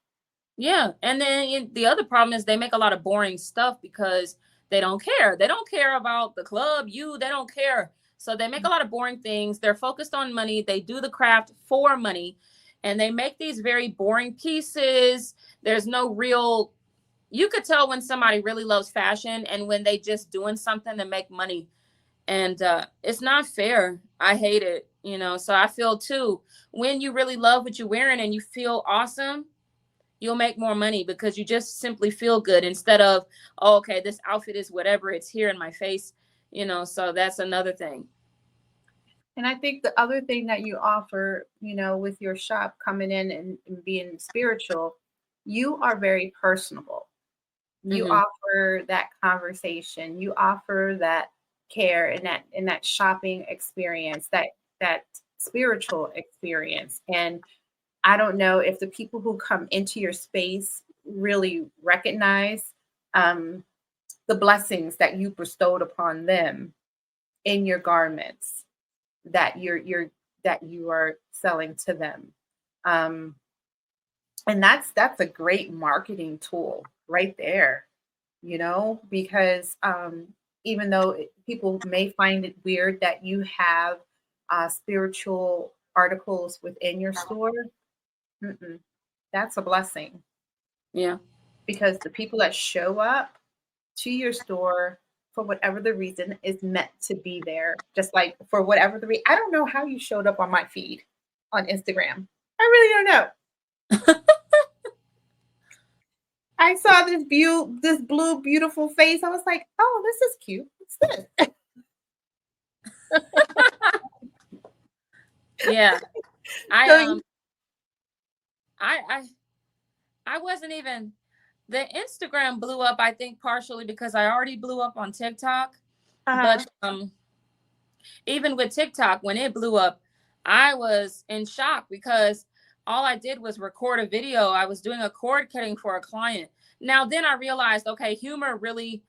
Yeah. And then the other problem is they make a lot of boring stuff because they don't care. They don't care about the club, they don't care. So they make a lot of boring things. They're focused on money. They do the craft for money, and they make these very boring pieces. There's no real, you could tell when somebody really loves fashion and when they just doing something to make money. And it's not fair. I hate it, So I feel too, when you really love what you're wearing and you feel awesome, you'll make more money because you just simply feel good instead of, oh, okay, this outfit is whatever, it's here in my face, So that's another thing. And I think the other thing that you offer, with your shop coming in and being spiritual, you are very personable. You Mm-hmm. offer that conversation. You offer that care and that shopping experience, that spiritual experience. And I don't know if the people who come into your space really recognize the blessings that you bestowed upon them in your garments that you are selling to them. Um, and that's a great marketing tool right there, because even though people may find it weird that you have spiritual articles within your store, that's a blessing. Yeah. Because the people that show up to your store, for whatever the reason, is meant to be there. Just like for whatever the reason, I don't know how you showed up on my feed on Instagram. I really don't know. I saw this blue, beautiful face. I was like, oh, this is cute. What's this? Yeah. So, I wasn't even, the Instagram blew up, I think partially because I already blew up on TikTok. But even with TikTok, when it blew up, I was in shock because all I did was record a video. I was doing a cord cutting for a client. Now, then I realized, okay, humor really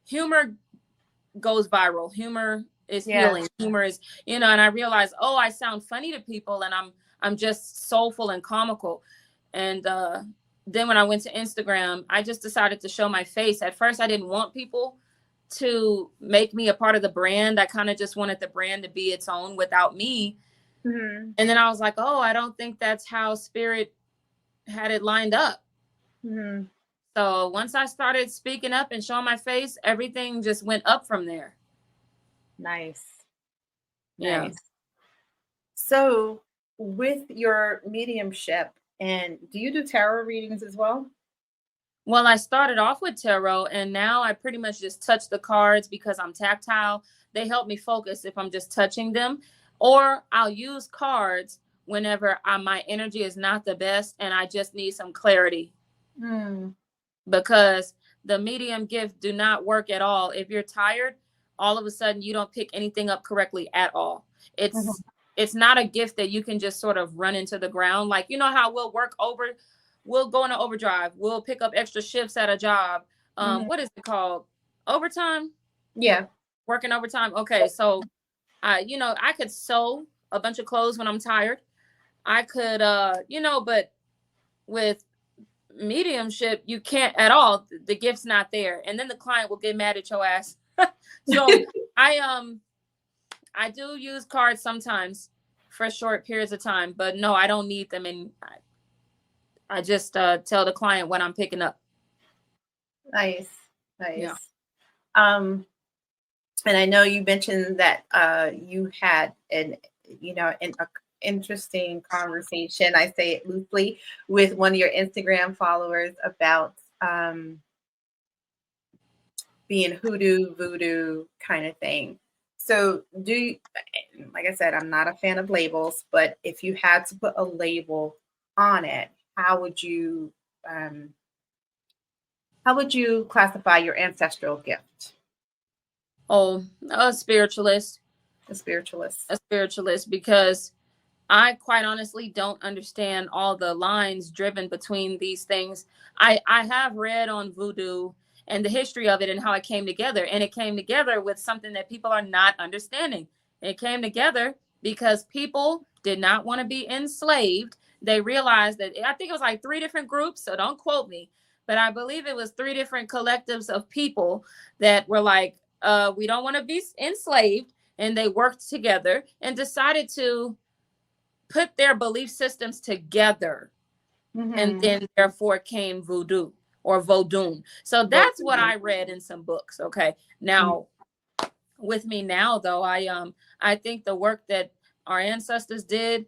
humor goes viral. Humor is healing. Humor is, and I realized, oh, I sound funny to people, and I'm just soulful and comical. And then when I went to Instagram, I just decided to show my face. At first, I didn't want people to make me a part of the brand. I kind of just wanted the brand to be its own without me. Mm-hmm. And then I was like, oh, I don't think that's how Spirit had it lined up. Mm-hmm. So once I started speaking up and showing my face, everything just went up from there. Nice. Yeah. Nice. So with your mediumship, and do you do tarot readings as well? Well, I started off with tarot, and now I pretty much just touch the cards because I'm tactile. They help me focus if I'm just touching them. Or I'll use cards whenever my energy is not the best and I just need some clarity. Because the medium gift do not work at all. If you're tired, all of a sudden you don't pick anything up correctly at all. It's not a gift that you can just sort of run into the ground. Like, you know how we'll go into overdrive. We'll pick up extra shifts at a job. What is it called? Overtime? Yeah. Working overtime. Okay. So, I could sew a bunch of clothes when I'm tired. I could, but with mediumship, you can't at all. The gift's not there. And then the client will get mad at your ass. So I do use cards sometimes for short periods of time, but no, I don't need them. And I just tell the client what I'm picking up. Nice. Yeah. And I know you mentioned that you had an interesting conversation, I say it loosely, with one of your Instagram followers about being hoodoo, voodoo kind of thing. So like I said, I'm not a fan of labels, but if you had to put a label on it, how would you classify your ancestral gift? Oh, a spiritualist. A spiritualist. A spiritualist, because I quite honestly don't understand all the lines driven between these things. I have read on voodoo and the history of it and how it came together. And it came together with something that people are not understanding. It came together because people did not want to be enslaved. They realized that, I think it was like 3 different groups, so don't quote me, but I believe it was 3 different collectives of people that were like, we don't want to be enslaved. And they worked together and decided to put their belief systems together. And then therefore came voodoo or vodun. So that's what I read in some books. Okay. Now with me now though, I think the work that our ancestors did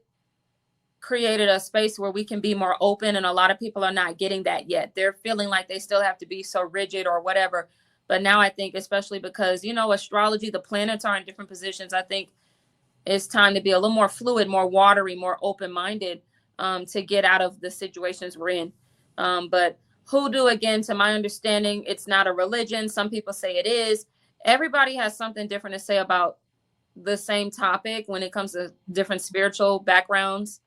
created a space where we can be more open, and a lot of people are not getting that yet. They're feeling like they still have to be so rigid or whatever. But now I think, especially because, astrology, the planets are in different positions, I think it's time to be a little more fluid, more watery, more open-minded, to get out of the situations we're in. But hoodoo, again, to my understanding, it's not a religion. Some people say it is. Everybody has something different to say about the same topic when it comes to different spiritual backgrounds.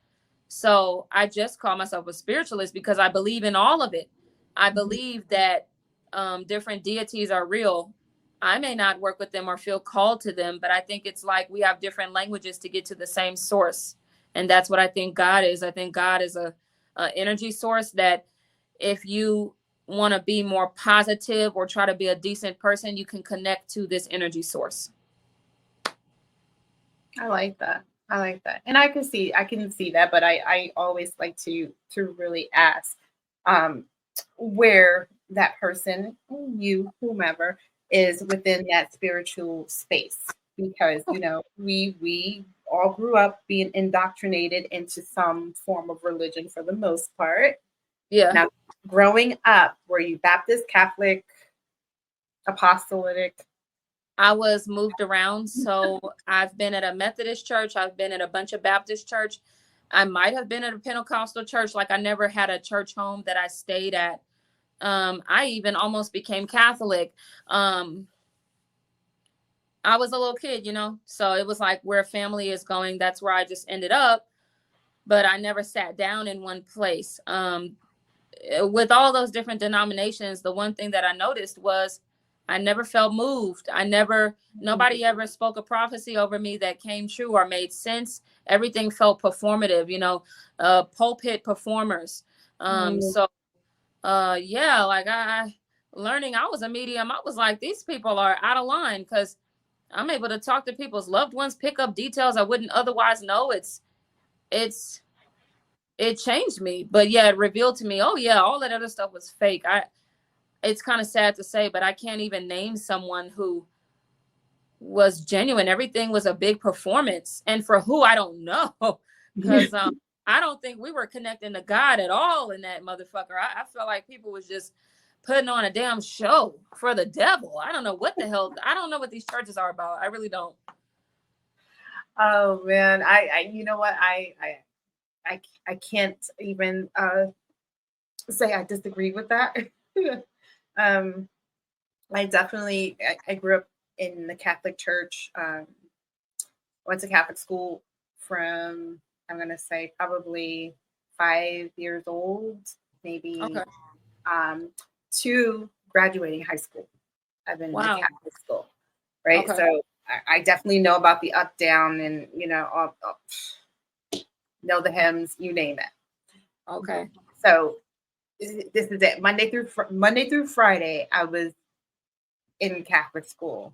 So I just call myself a spiritualist because I believe in all of it. I believe that different deities are real. I may not work with them or feel called to them, but I think it's like we have different languages to get to the same source. And that's what I think God is. I think God is a energy source that if you want to be more positive or try to be a decent person, you can connect to this energy source. I like that. And I can see that, but I always like to really ask where that person, you, whomever, is within that spiritual space, because we all grew up being indoctrinated into some form of religion for the most part. Yeah. Now, growing up, were you Baptist, Catholic, Apostolic? I was moved around. So I've been at a Methodist church. I've been at a bunch of Baptist church. I might have been at a Pentecostal church. Like, I never had a church home that I stayed at. I even almost became Catholic. I was a little kid, so it was like where family is going. That's where I just ended up. But I never sat down in one place. With all those different denominations, the one thing that I noticed was I never felt moved. Nobody ever spoke a prophecy over me that came true or made sense. Everything felt performative, pulpit performers. So yeah, like learning I was a medium, I was like, these people are out of line because I'm able to talk to people's loved ones, pick up details I wouldn't otherwise know. It changed me. But yeah, it revealed to me, oh yeah, all that other stuff was fake. It's kind of sad to say, but I can't even name someone who was genuine. Everything was a big performance. And for who, I don't know. Because I don't think we were connecting to God at all in that motherfucker. I felt like people was just putting on a damn show for the devil. I don't know what the hell. I don't know what these churches are about. I really don't. Oh man, I you know what, I can't even say I disagree with that. I definitely I grew up in the Catholic Church. Went to Catholic school from, I'm gonna say, probably 5 years old, maybe Okay. to graduating high school. I've been in the Wow. Catholic school, right? Okay. So I definitely know about the up down and know the hymns, you name it. Okay. So this is it. Monday through Friday, I was in Catholic school.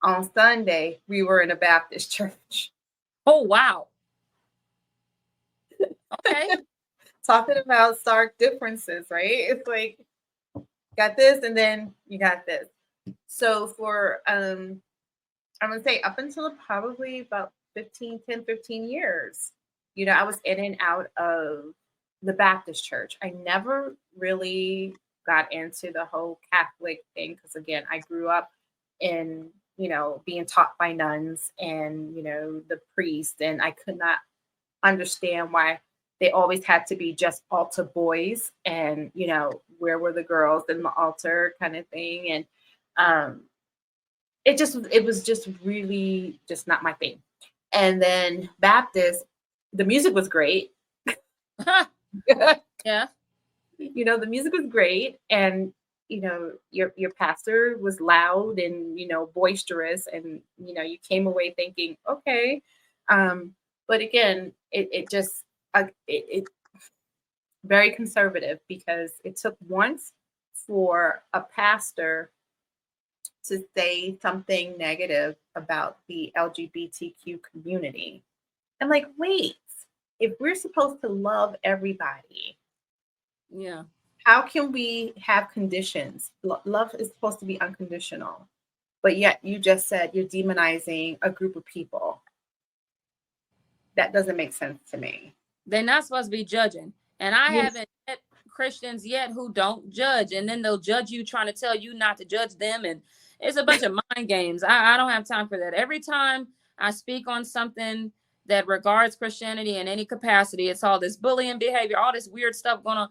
On Sunday, we were in a Baptist church. Oh wow. Okay. Talking about stark differences, right? It's like, got this and then you got this. So for I'm gonna say up until probably about 15 years, I was in and out of the Baptist church. I never really got into the whole Catholic thing because again, I grew up in, being taught by nuns and, the priest, and I could not understand why they always had to be just altar boys and, where were the girls in the altar kind of thing. And it was just really just not my thing. And then Baptist, the music was great. Yeah. The music was great, and your pastor was loud and boisterous, and you came away thinking, okay, but again, it just it very conservative because it took once for a pastor to say something negative about the LGBTQ community. I'm like, wait, if we're supposed to love everybody, Yeah. how can we have conditions? Love is supposed to be unconditional, but yet you just said you're demonizing a group of people. That doesn't make sense to me. They're not supposed to be judging. And I haven't met Christians yet who don't judge. And then they'll judge you trying to tell you not to judge them. And it's a bunch of mind games. I don't have time for that. Every time I speak on something that regards Christianity in any capacity, it's all this bullying behavior, all this weird stuff going on.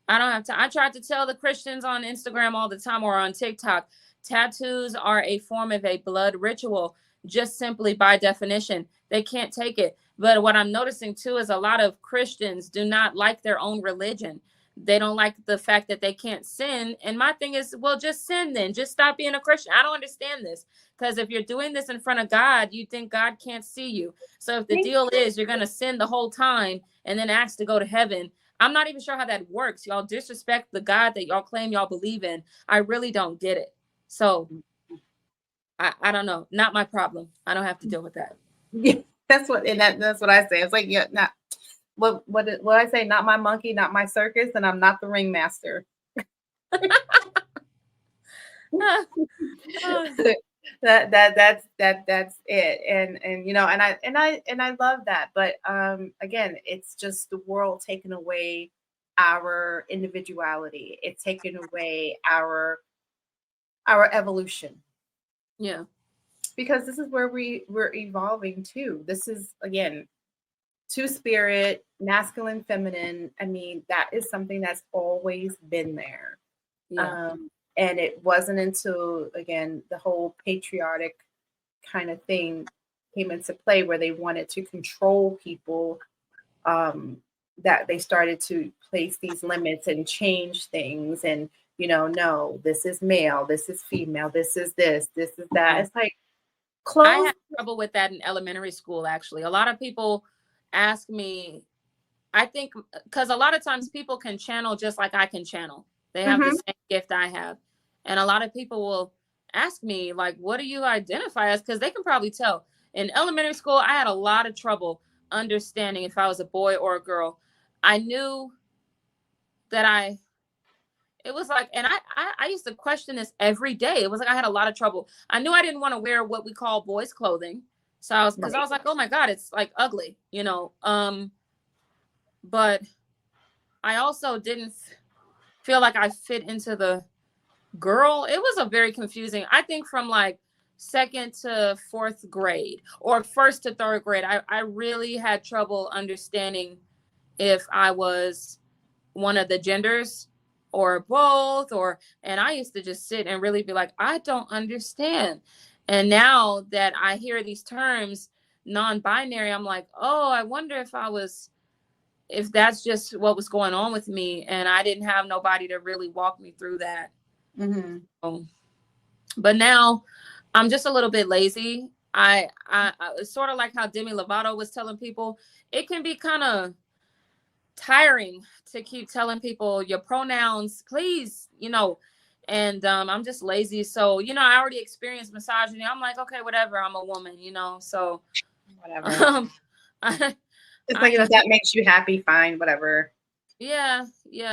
I don't have time. I tried to tell the Christians on Instagram all the time or on TikTok, tattoos are a form of a blood ritual, just simply by definition. They can't take it. But what I'm noticing too is a lot of Christians do not like their own religion. They don't like the fact that they can't sin. And my thing is, well, just sin then. Just stop being a Christian. I don't understand this. Because if you're doing this in front of God, you think God can't see you. So if the deal is you're going to sin the whole time and then ask to go to heaven, I'm not even sure how that works. Y'all disrespect the God that y'all claim y'all believe in. I really don't get it. So I don't know. Not my problem. I don't have to deal with that. Yeah, that's what I say. It's like, yeah, not what I say, not my monkey, not my circus, and I'm not the ringmaster. That's it. And I love that. But again, it's just the world taking away our individuality. It's taking away our evolution. Yeah. Because this is where we're evolving to. This is, again, two-spirit, masculine, feminine. I mean, that is something that's always been there. Yeah. And it wasn't until, again, the whole patriotic kind of thing came into play where they wanted to control people, that they started to place these limits and change things. And no, this is male, this is female, this is this is that. It's like I close. had trouble with that in elementary school, actually. A lot of people ask me, I think, because a lot of times people can channel just like I can channel. They have the Mm-hmm. same gift I have. And a lot of people will ask me, like, what do you identify as? Because they can probably tell. In elementary school, I had a lot of trouble understanding if I was a boy or a girl. I knew that it was like, and I used to question this every day. It was like I had a lot of trouble. I knew I didn't want to wear what we call boys' clothing. So because I Right. was like, oh my God, it's like ugly, you know. But I also didn't feel like I fit into the girl. It was a very confusing. I think from like second to fourth grade or first to third grade, I really had trouble understanding if I was one of the genders or both, and I used to just sit and really be like, I don't understand. And now that I hear these terms non-binary, I'm like, oh, I wonder if that's just what was going on with me, and I didn't have nobody to really walk me through that. Mm-hmm. But now I'm just a little bit lazy. I it's sort of like how Demi Lovato was telling people, it can be kind of tiring to keep telling people your pronouns, please, and I'm just lazy. So, I already experienced misogyny. I'm like, okay, whatever, I'm a woman, so Whatever. I, It's like, I if that makes you happy, fine, whatever. yeah,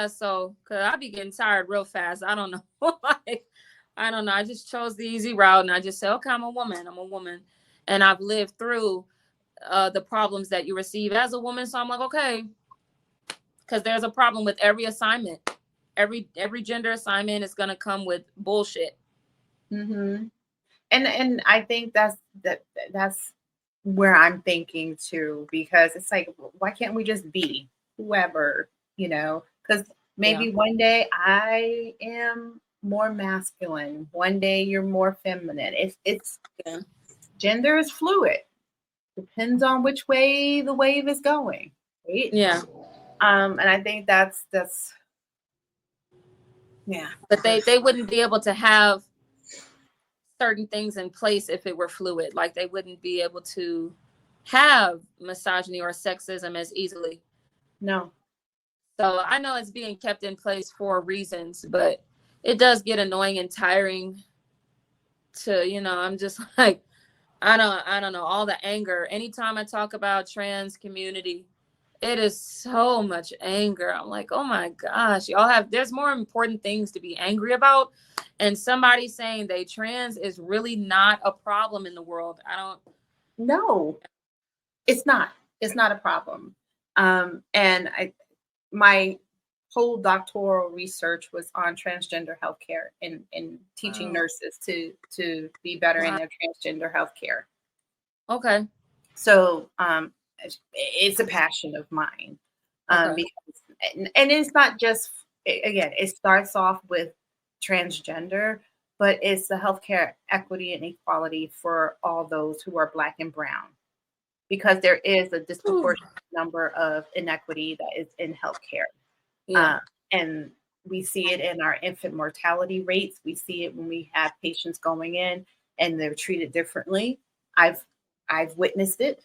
so because I be getting tired real fast. I don't know. Like, I don't know. I just chose the easy route, and I just said, okay, I'm a woman, and I've lived through the problems that you receive as a woman. So I'm like, okay, because there's a problem with every assignment. Every gender assignment is gonna come with bullshit. Mm-hmm. And I think that's where I'm thinking too, because it's like, why can't we just be whoever, because Yeah. maybe one day I am more masculine, one day you're more feminine. It's Yeah. gender is fluid, depends on which way the wave is going, right? Yeah. And I think that's yeah. But they wouldn't be able to have certain things in place if it were fluid. Like they wouldn't be able to have misogyny or sexism as easily. No. So I know it's being kept in place for reasons, but it does get annoying and tiring to, I'm just like, I don't know, all the anger. Anytime I talk about trans community, it is so much anger. I'm like, oh my gosh, there's more important things to be angry about. And somebody saying they trans is really not a problem in the world. No, it's not. It's not a problem. And my whole doctoral research was on transgender healthcare and teaching Wow. nurses to be better in Wow. their transgender healthcare. Okay. So it's a passion of mine. Okay. Because and it's not just, again, it starts off with transgender, but it's the healthcare equity and equality for all those who are Black and brown, because there is a Whew. disproportionate number of inequity that is in healthcare. Yeah. And we see it in our infant mortality rates. We see it when we have patients going in and they're treated differently. I've witnessed it.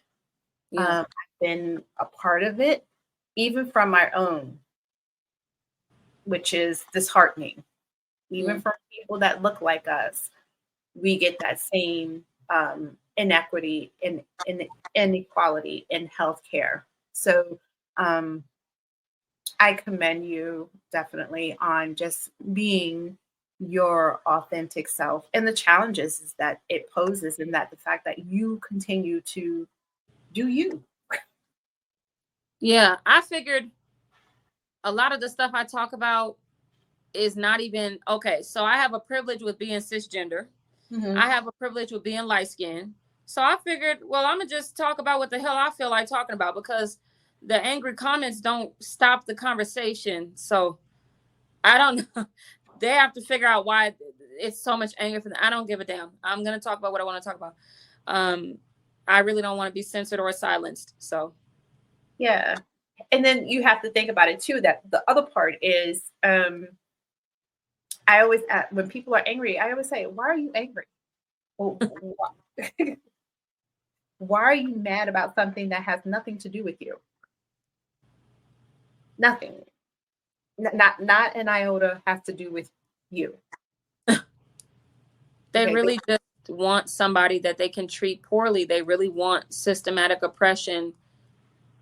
Yeah. I've been a part of it, even from my own, which is disheartening. Even Yeah. from people that look like us, we get that same inequity in inequality in healthcare. So I commend you definitely on just being your authentic self, and the challenges is that it poses, and that the fact that you continue to do you. Yeah. I figured a lot of the stuff I talk about is not even okay. So I have a privilege with being cisgender. Mm-hmm. I have a privilege with being light skinned. So I figured, well, I'm gonna just talk about what the hell I feel like talking about, because the angry comments don't stop the conversation. So I don't know. They have to figure out why it's so much anger for them. I don't give a damn. I'm gonna talk about what I want to talk about. Um, I really don't want to be censored or silenced. So Yeah. And then you have to think about it too, that the other part is I always, when people are angry, I always say, why are you angry? Well, why are you mad about something that has nothing to do with you? Nothing. Not an iota has to do with you. They Okay, really just want somebody that they can treat poorly. They really want systematic oppression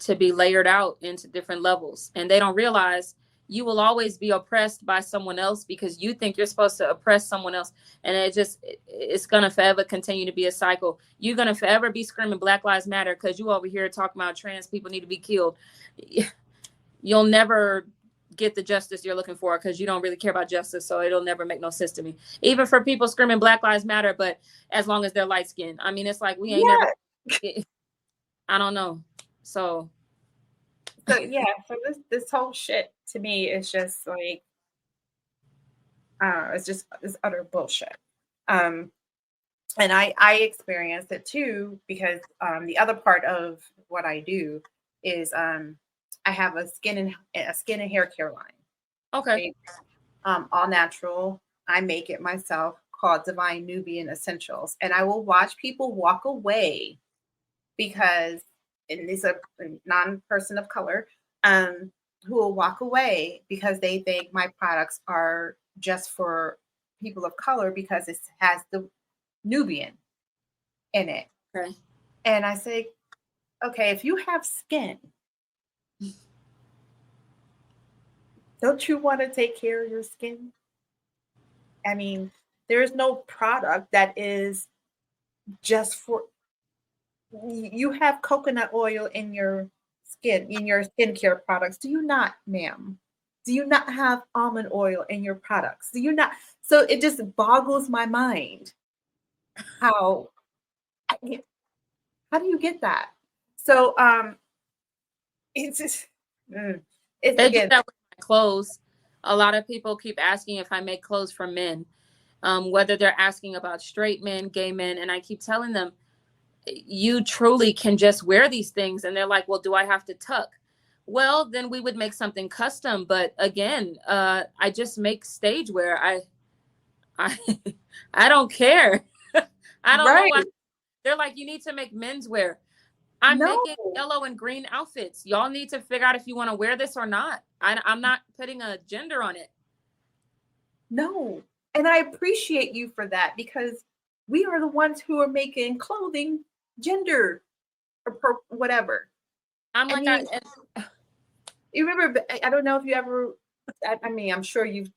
to be layered out into different levels. And they don't realize you will always be oppressed by someone else because you think you're supposed to oppress someone else. And it's going to forever continue to be a cycle. You're going to forever be screaming Black Lives Matter because you over here talking about trans people need to be killed. You'll never get the justice you're looking for because you don't really care about justice. So it'll never make no sense to me. Even for people screaming Black Lives Matter, but as long as they're light skinned. I mean, it's like we ain't never, I don't know. So yeah, so this whole shit to me is just like, it's utter bullshit. And I experienced it too because the other part of what I do is I have a skin and hair care line. okay. Right? All natural. I make it myself, called Divine Nubian Essentials, and I will watch people walk away because, and it's a non-person of color, who will walk away because they think my products are just for people of color because it has the Nubian in it. Okay. And I say, okay, if you have skin, don't you want to take care of your skin? I mean, there is no product that is just for, you have coconut oil in your skin, in your skincare products. Do you not, ma'am? Do you not have almond oil in your products? Do you not? So it just boggles my mind how do you get that? So it's just it's They do again. that with my clothes. A lot of people keep asking if I make clothes for men, whether they're asking about straight men, gay men, and I keep telling them, you truly can just wear these things. And they're like, well, do I have to tuck? Well, then we would make something custom. But again, I just make stage wear. I I don't care. I don't know Right. why. They're like, you need to make menswear. I'm No. making yellow and green outfits. Y'all need to figure out if you want to wear this or not. I'm not putting a gender on it. No. And I appreciate you for that because we are the ones who are making clothing gender or whatever. I'm I like, mean, you remember, I don't know if you ever, I mean, I'm sure you've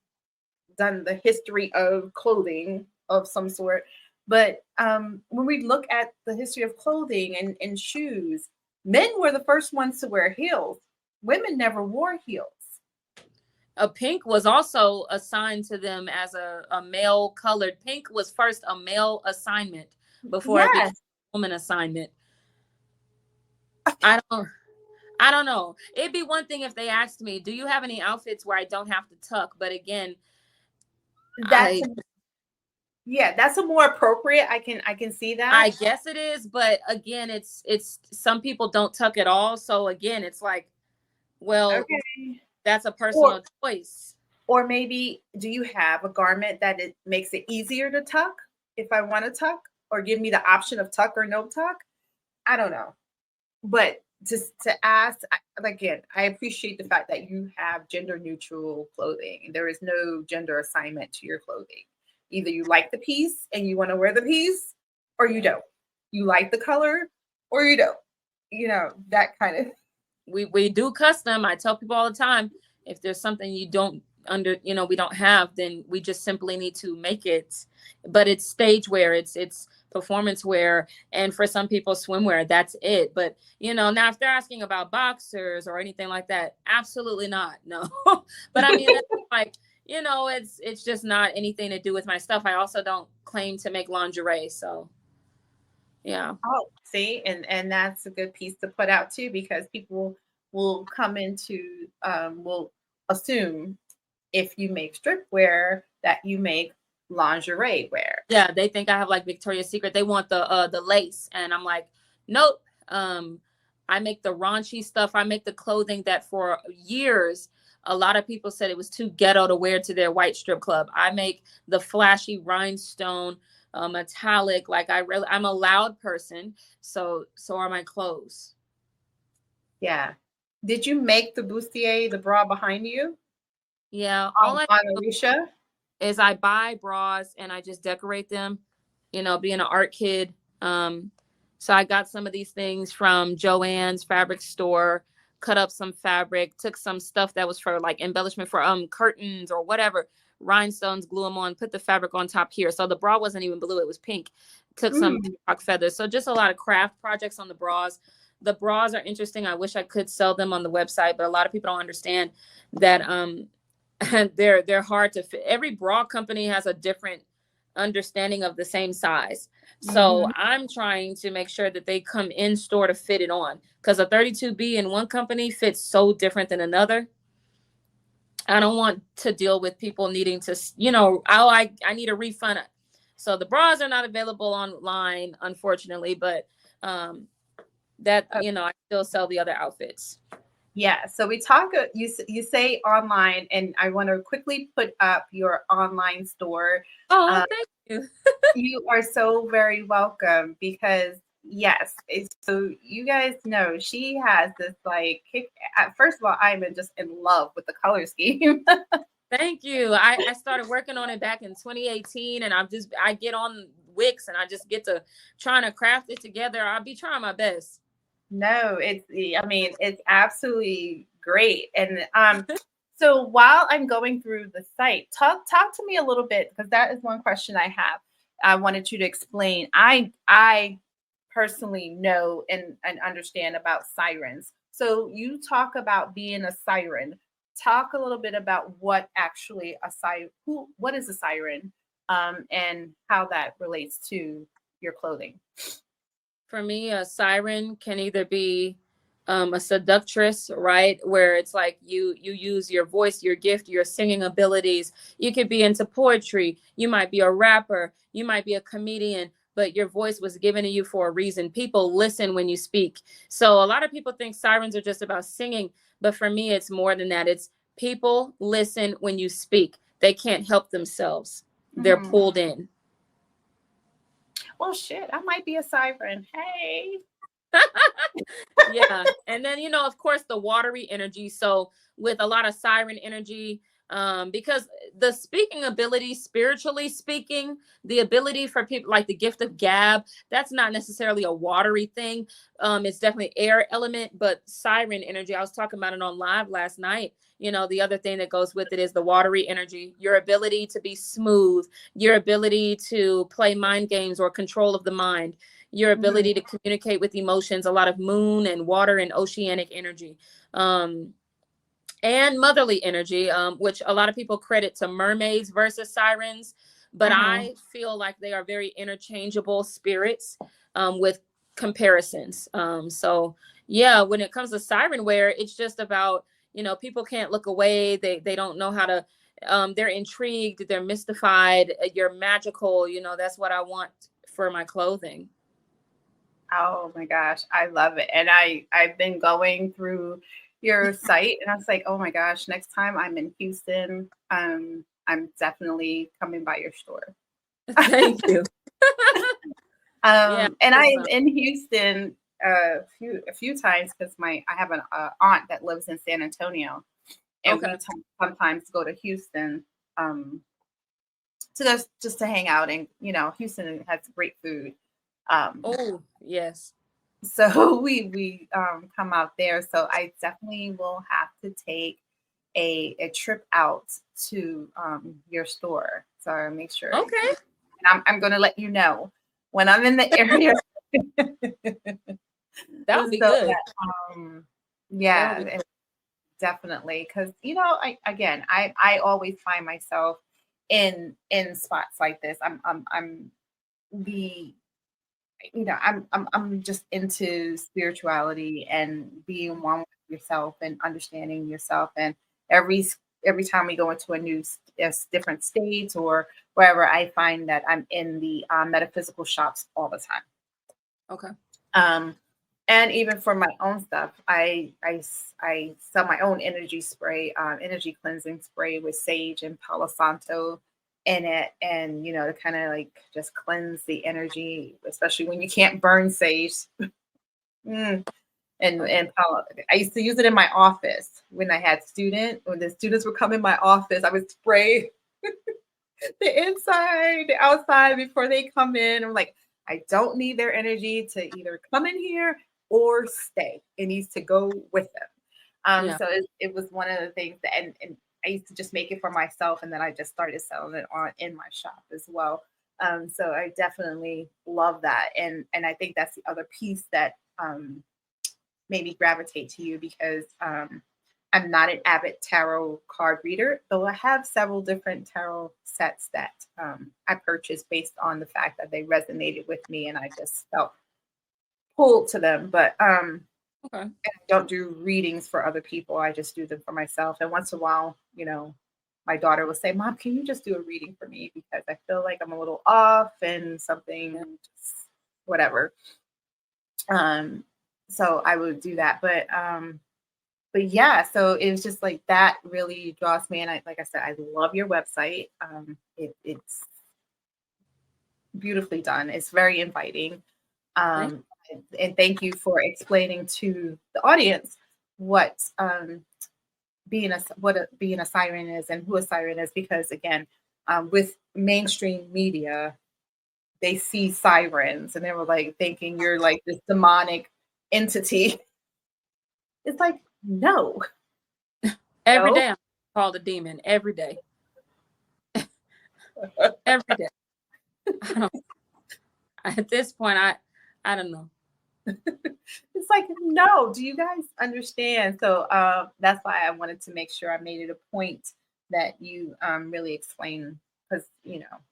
done the history of clothing of some sort, but when we look at the history of clothing and shoes, men were the first ones to wear heels. Women never wore heels. a pink was also assigned to them as a male colored. Pink was first a male assignment before it became Yes. a woman assignment. I don't know. It'd be one thing if they asked me, do you have any outfits where I don't have to tuck? But again, That's yeah, that's a more appropriate. I can see that. I guess it is, but again, it's some people don't tuck at all. So again, it's like, well, Okay. that's a personal choice. Or maybe do you have a garment that it makes it easier to tuck if I want to tuck, or give me the option of tuck or no tuck? I don't know. But just to ask again, I appreciate the fact that you have gender neutral clothing. There is no gender assignment to your clothing. Either you like the piece and you want to wear the piece, or you don't. You like the color, or you don't. You know, that kind of. We do custom. I tell people all the time, if there's something you don't we don't have, then we just simply need to make it. But it's stage wear, it's performance wear, and for some people swimwear, that's it. But now if they're asking about boxers or anything like that, absolutely not, no. But I mean, like, it's just not anything to do with my stuff. I also don't claim to make lingerie, so yeah. Oh, see, and that's a good piece to put out too, because people will come into will assume if you make strip wear that you make lingerie wear. Yeah, they think I have like Victoria's Secret. They want the lace, and I'm like, nope. I make the raunchy stuff. I make the clothing that for years A lot of people said it was too ghetto to wear to their white strip club. I make the flashy rhinestone, metallic. Like I'm a loud person, so are my clothes. Yeah. Did you make the bustier, the bra behind you Yeah, all I on do Arisha? is I buy bras and I just decorate them. You know, being an art kid. So I got some of these things from Joann's fabric store, cut up some fabric, took some stuff that was for like embellishment for curtains or whatever, rhinestones, glue them on, put the fabric on top here. So the bra wasn't even blue, it was pink. Took some Mm. peacock feathers. So just a lot of craft projects on the bras. The bras are interesting. I wish I could sell them on the website, but a lot of people don't understand that they're hard to fit. Every bra company has a different understanding of the same size. So Mhm. I'm trying to make sure that they come in store to fit it on, because a 32B in one company fits so different than another. I don't want to deal with people needing to, I need a refund. So the bras are not available online, unfortunately, but I still sell the other outfits. Yeah. So we talk. You say online, and I want to quickly put up your online store. Oh, thank you. You are so very welcome, because yes, so you guys know she has this like kick. First of all, I'm just in love with the color scheme. Thank you. I started working on it back in 2018, and I get on Wix and I just get to trying to craft it together. I'll be trying my best. No, it's absolutely great. And so while I'm going through the site, talk to me a little bit, because that is one question I have. I wanted you to explain. I personally know and understand about sirens. So you talk about being a siren. Talk a little bit about what actually what is a siren, and how that relates to your clothing. For me, a siren can either be a seductress, right? Where it's like you use your voice, your gift, your singing abilities. You could be into poetry. You might be a rapper. You might be a comedian, but your voice was given to you for a reason. People listen when you speak. So a lot of people think sirens are just about singing, but for me, it's more than that. It's people listen when you speak. They can't help themselves. They're Mhm. pulled in. Well, shit, I might be a siren. Hey. Yeah. And then, of course, the watery energy. So with a lot of siren energy, because the speaking ability, spiritually speaking, the ability for people like the gift of gab, that's not necessarily a watery thing. It's definitely air element, but siren energy, I was talking about it on live last night. The other thing that goes with it is the watery energy, your ability to be smooth, your ability to play mind games or control of the mind, your Mhm. ability to communicate with emotions, a lot of moon and water and oceanic energy, and motherly energy, which a lot of people credit to mermaids versus sirens. But Mhm. I feel like they are very interchangeable spirits, with comparisons. So, yeah, when it comes to siren wear, it's just about, people can't look away. They don't know how to, they're intrigued, they're mystified. You're magical. That's what I want for my clothing. Oh my gosh, I love it. And I've been going through your site, and I was like, oh my gosh, next time I'm in Houston, I'm definitely coming by your store. Thank you. Yeah, And I'm awesome. in Houston a few times, because I have an aunt that lives in San Antonio, and we Okay. sometimes go to Houston, to just to hang out. And Houston has great food. Um, Oh, yes. so we come out there. So I definitely will have to take a trip out to your store. So I'll make sure. And Okay. I'm going to let you know when I'm in the area. That would So be good. that, That would be. yeah, definitely. Because I always find myself in spots like this. I'm the I'm just into spirituality and being one with yourself and understanding yourself. And every every time we go into different states or wherever, I find that I'm in the metaphysical shops all the time. Okay. Um, And even for my own stuff, I sell my own energy spray, energy cleansing spray with sage and Palo Santo in it, and to kind of like just cleanse the energy, especially when you can't burn sage. Mm. And I used to use it in my office when I had when the students would come in my office, I would spray the inside, the outside before they come in. I'm like, I don't need their energy to either come in here or stay. It needs to go with them. So it was one of the things that, and I used to just make it for myself, and then I just started selling it on in my shop as well. So I definitely love that, and I think that's the other piece that made me gravitate to you, because I'm not an avid tarot card reader, though I have several different tarot sets that I purchased based on the fact that they resonated with me and I just felt pulled to them. But okay. I don't do readings for other people. I just do them for myself. And once in a while, my daughter will say, Mom, can you just do a reading for me? Because I feel like I'm a little off and something, just whatever. So I would do that. But yeah, so it was just like that really draws me. And like I said, I love your website. It's beautifully done. It's very inviting. And thank you for explaining to the audience what being a siren is and who a siren is, because again, with mainstream media, they see sirens and they were like thinking you're like this demonic entity. It's like, no. Every day I'm called a demon. Every day. Every day. At this point, I don't know. It's like, no, do you guys understand? So that's why I wanted to make sure I made it a point that you really explain, because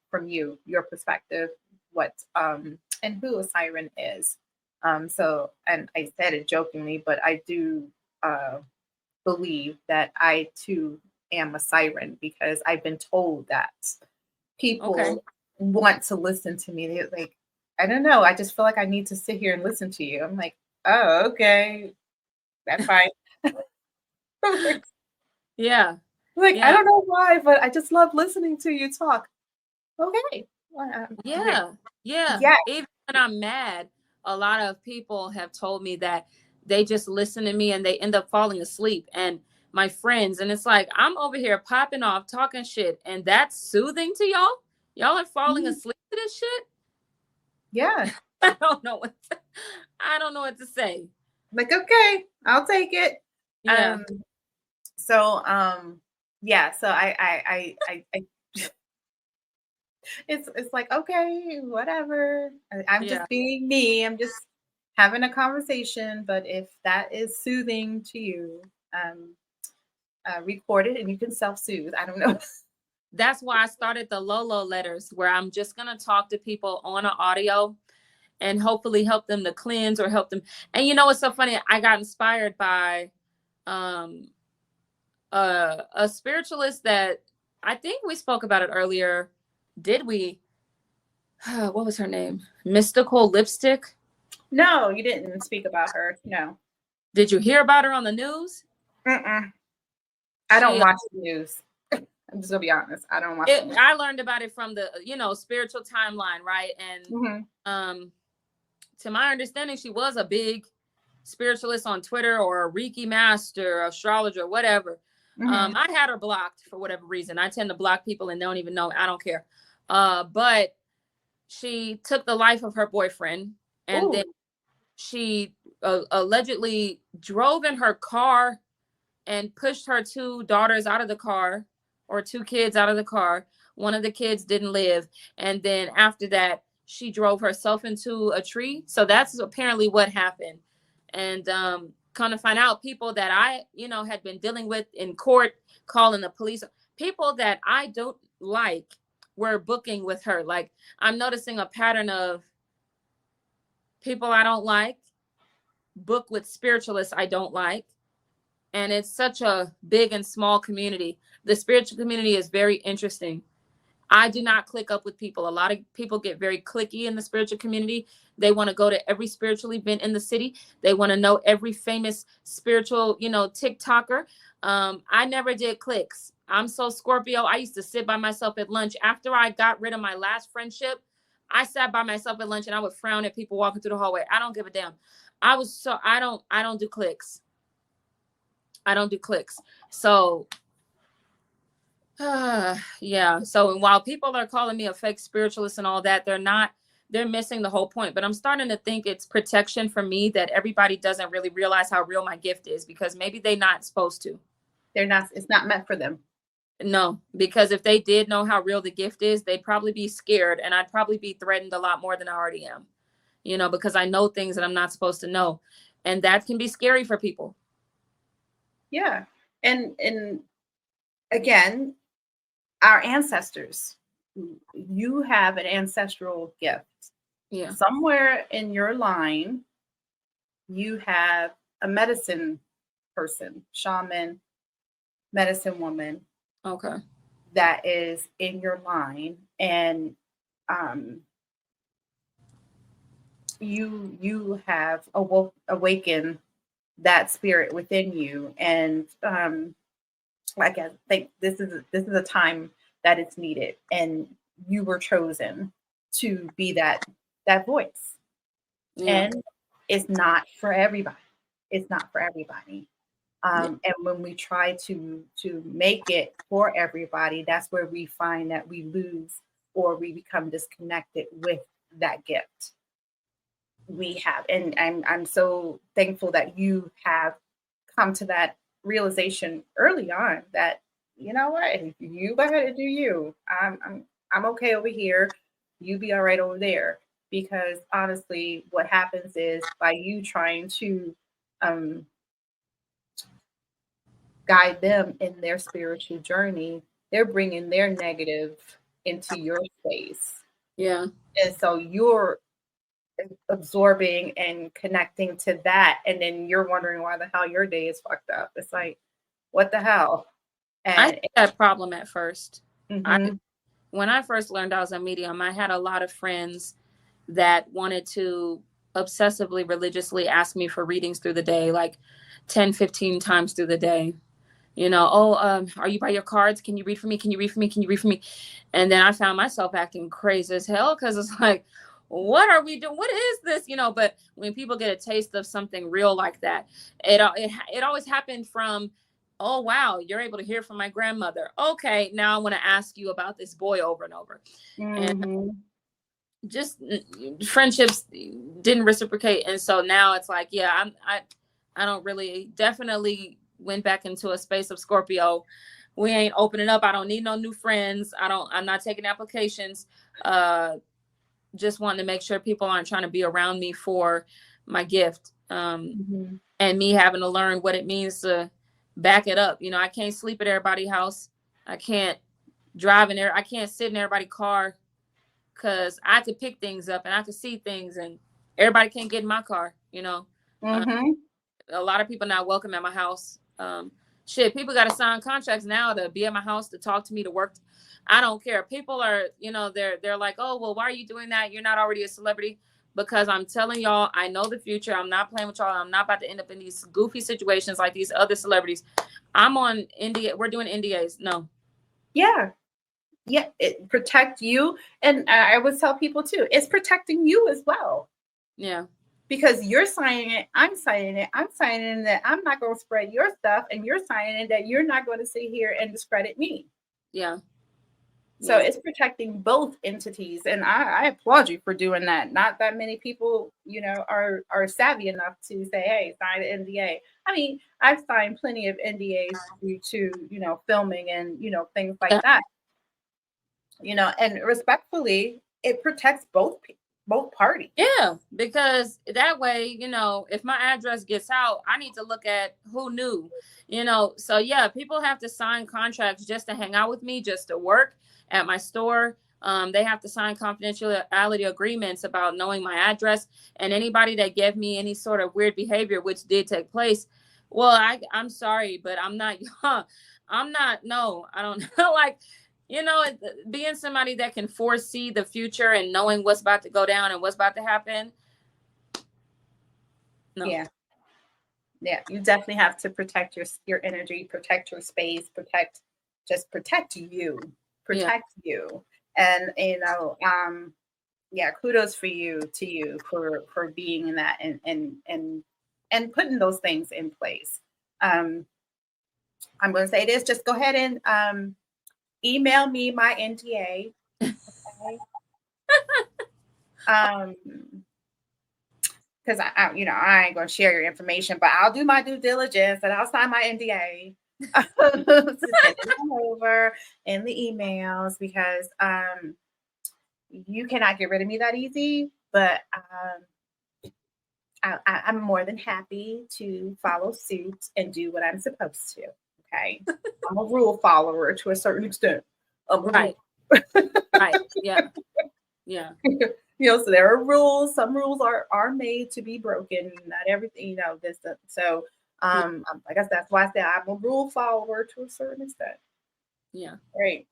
from your perspective, what and who a siren is. So, and I said it jokingly, but I do believe that I too am a siren, because I've been told that people want to listen to me. They're like, I don't know, I just feel like I need to sit here and listen to you. I'm like, oh, okay, that's fine. Yeah. Like, I don't know why, but I just love listening to you talk. Okay. Yeah. Even when I'm mad, a lot of people have told me that they just listen to me and they end up falling asleep. And my friends, and it's like, I'm over here popping off, talking shit, and that's soothing to y'all? Y'all are falling asleep to this shit? Yeah. I don't know what to say. Like, okay, I'll take it. Yeah. So I it's like, okay, whatever. I'm just being me. I'm just having a conversation. But if that is soothing to you, record it and you can self-soothe. I don't know. That's why I started the Lolo letters, where I'm just gonna talk to people on an audio and hopefully help them to cleanse or help them. And what's so funny? I got inspired by a spiritualist that I think we spoke about it earlier. Did we? What was her name? Mystical Lipstick? No, you didn't speak about her. No. Did you hear about her on the news? I don't watch the news. I'm just gonna be honest. I don't watch it. I learned about it from the spiritual timeline, right? And to my understanding, she was a big spiritualist on Twitter, or a Reiki master, astrologer, whatever. I had her blocked for whatever reason. I tend to block people and don't even know. I don't care. But she took the life of her boyfriend, and then she allegedly drove in her car and pushed her two daughters out of the car, or two kids out of the car. One of the kids didn't live. And then after that, she drove herself into a tree. So that's apparently what happened. And kind of find out, people that I, had been dealing with in court, calling the police, people that I don't like were booking with her. Like, I'm noticing a pattern of people I don't like book with spiritualists I don't like. And it's such a big and small community. The spiritual community is very interesting. I do not click up with people. A lot of people get very cliquey in the spiritual community. They want to go to every spiritual event in the city. They want to know every famous spiritual, TikToker. I never did clicks. I'm so Scorpio. I used to sit by myself at lunch. After I got rid of my last friendship, I sat by myself at lunch and I would frown at people walking through the hallway. I don't give a damn. I don't do clicks. I don't do clicks. So yeah. So while people are calling me a fake spiritualist and all that, they're missing the whole point. But I'm starting to think it's protection for me that everybody doesn't really realize how real my gift is, because maybe they're not supposed to. It's not meant for them. No, because if they did know how real the gift is, they'd probably be scared, and I'd probably be threatened a lot more than I already am, because I know things that I'm not supposed to know. And that can be scary for people. Yeah. And again, our ancestors, you have an ancestral gift. Yeah. Somewhere in your line, you have a medicine person, shaman, medicine woman. Okay. That is in your line, and you have awakened that spirit within you, and like I think this is a time that it's needed, and you were chosen to be that voice. Yeah. And it's not for everybody. It's not for everybody. And when we try to make it for everybody, that's where we find that we lose or we become disconnected with that gift we have. And I'm so thankful that you have come to that realization early on that, you know what, you go ahead and do you. I'm okay over here. You be all right over there. Because honestly, what happens is by you trying to guide them in their spiritual journey, they're bringing their negative into your space. Yeah. And so you're absorbing and connecting to that. And then you're wondering why the hell your day is fucked up. It's like, what the hell? I And had that problem at first. mm-hmm. When I first learned I was a medium, I had a lot of friends that wanted to obsessively, religiously ask me for readings through the day, like 10, 15 times through the day. Are you by your cards? Can you read for me? Can you read for me? Can you read for me? And then I found myself acting crazy as hell, because it's like, what are we doing? What is this? But when people get a taste of something real like that, it always happened from, oh, wow, you're able to hear from my grandmother. Okay, now I want to ask you about this boy over and over. Mm-hmm. And just friendships didn't reciprocate. And so now it's like, yeah, I don't really, definitely went back into a space of Scorpio. We ain't opening up. I don't need no new friends. I'm not taking applications. Just wanting to make sure people aren't trying to be around me for my gift. Mm-hmm. And me having to learn what it means to back it up. I can't sleep at everybody's house. I can't drive in there. I can't sit in everybody's car, because I could pick things up and I could see things, and everybody can't get in my car. Mm-hmm. A lot of people not welcome at my house. People got to sign contracts now to be at my house, to talk to me, to work. I don't care. People are, they're like, oh, well, why are you doing that? You're not already a celebrity. Because I'm telling y'all, I know the future. I'm not playing with y'all. I'm not about to end up in these goofy situations like these other celebrities. I'm on NDA. We're doing NDAs. No. Yeah. Yeah. It protect you. And I would tell people too, it's protecting you as well. Yeah. Because you're signing it, I'm signing it, I'm signing that I'm not going to spread your stuff, and you're signing that you're not going to sit here and discredit me. Yeah. So it's protecting both entities, and I applaud you for doing that. Not that many people, are savvy enough to say, "Hey, sign an NDA." I mean, I've signed plenty of NDAs due to filming and things like that. And respectfully, it protects both parties. Yeah, because that way, if my address gets out, I need to look at who knew, So yeah, people have to sign contracts just to hang out with me, just to work at my store. They have to sign confidentiality agreements about knowing my address, and anybody that gave me any sort of weird behavior, which did take place. Well, I'm sorry, but I'm not. I'm not. No, I don't like. you know, being somebody that can foresee the future and knowing what's about to go down and what's about to happen. No. Yeah. Yeah, you definitely have to protect your energy, protect your space, protect you, protect you, and yeah, kudos for you for being in that and putting those things in place. I'm going to say this: just go ahead and email me my NDA. Okay? Because I ain't gonna share your information, but I'll do my due diligence and I'll sign my NDA to send them over in the emails because you cannot get rid of me that easy. But I'm more than happy to follow suit and do what I'm supposed to. Okay, I'm a rule follower to a certain extent. Right. Right. Yeah. Yeah. So there are rules. Some rules are made to be broken. Not everything, this. So, I guess that's why I said I'm a rule follower to a certain extent. Yeah. Right.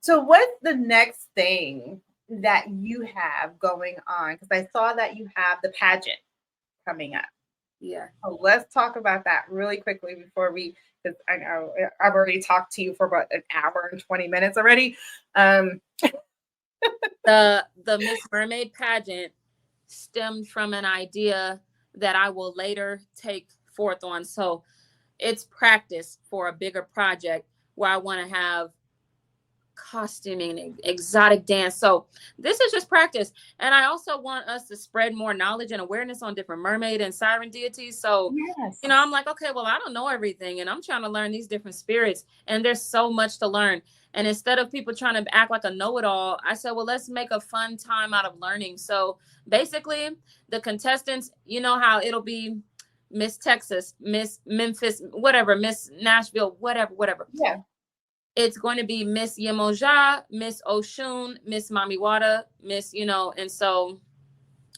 So what's the next thing that you have going on? Because I saw that you have the pageant coming up. Yeah. So let's talk about that really quickly before because I know I've already talked to you for about an hour and 20 minutes already. The Miss Mermaid pageant stemmed from an idea that I will later take forth on. So it's practice for a bigger project where I want to have costuming, exotic dance. So this is just practice. And I also want us to spread more knowledge and awareness on different mermaid and siren deities. So, yes. I'm like, okay, well, I don't know everything and I'm trying to learn these different spirits and there's so much to learn. And instead of people trying to act like a know-it-all, I said, well, let's make a fun time out of learning. So basically the contestants, you know how it'll be Miss Texas, Miss Memphis, whatever, Miss Nashville, whatever. Yeah. It's going to be Miss Yemoja, Miss Oshun, Miss Mamiwata, Miss, and so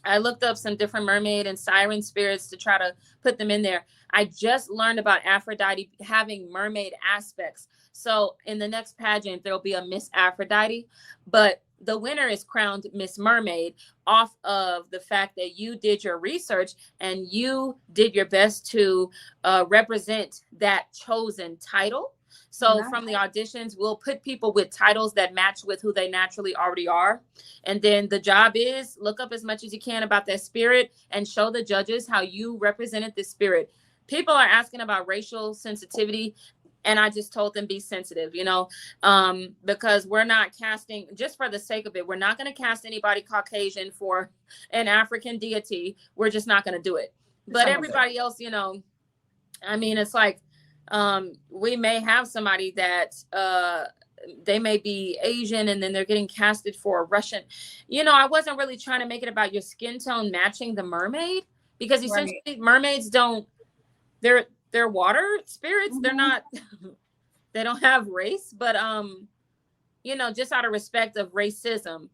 I looked up some different mermaid and siren spirits to try to put them in there. I just learned about Aphrodite having mermaid aspects. So in the next pageant, there'll be a Miss Aphrodite, but the winner is crowned Miss Mermaid off of the fact that you did your research and you did your best to represent that chosen title. So from the auditions, we'll put people with titles that match with who they naturally already are. And then the job is look up as much as you can about that spirit and show the judges how you represented the spirit. People are asking about racial sensitivity. And I just told them be sensitive, because we're not casting just for the sake of it. We're not going to cast anybody Caucasian for an African deity. We're just not going to do it. But everybody else, it's like, we may have somebody that they may be Asian and then they're getting casted for a Russian. I wasn't really trying to make it about your skin tone matching the mermaid because essentially mermaids they're water spirits. They're not, they don't have race, but just out of respect of racism,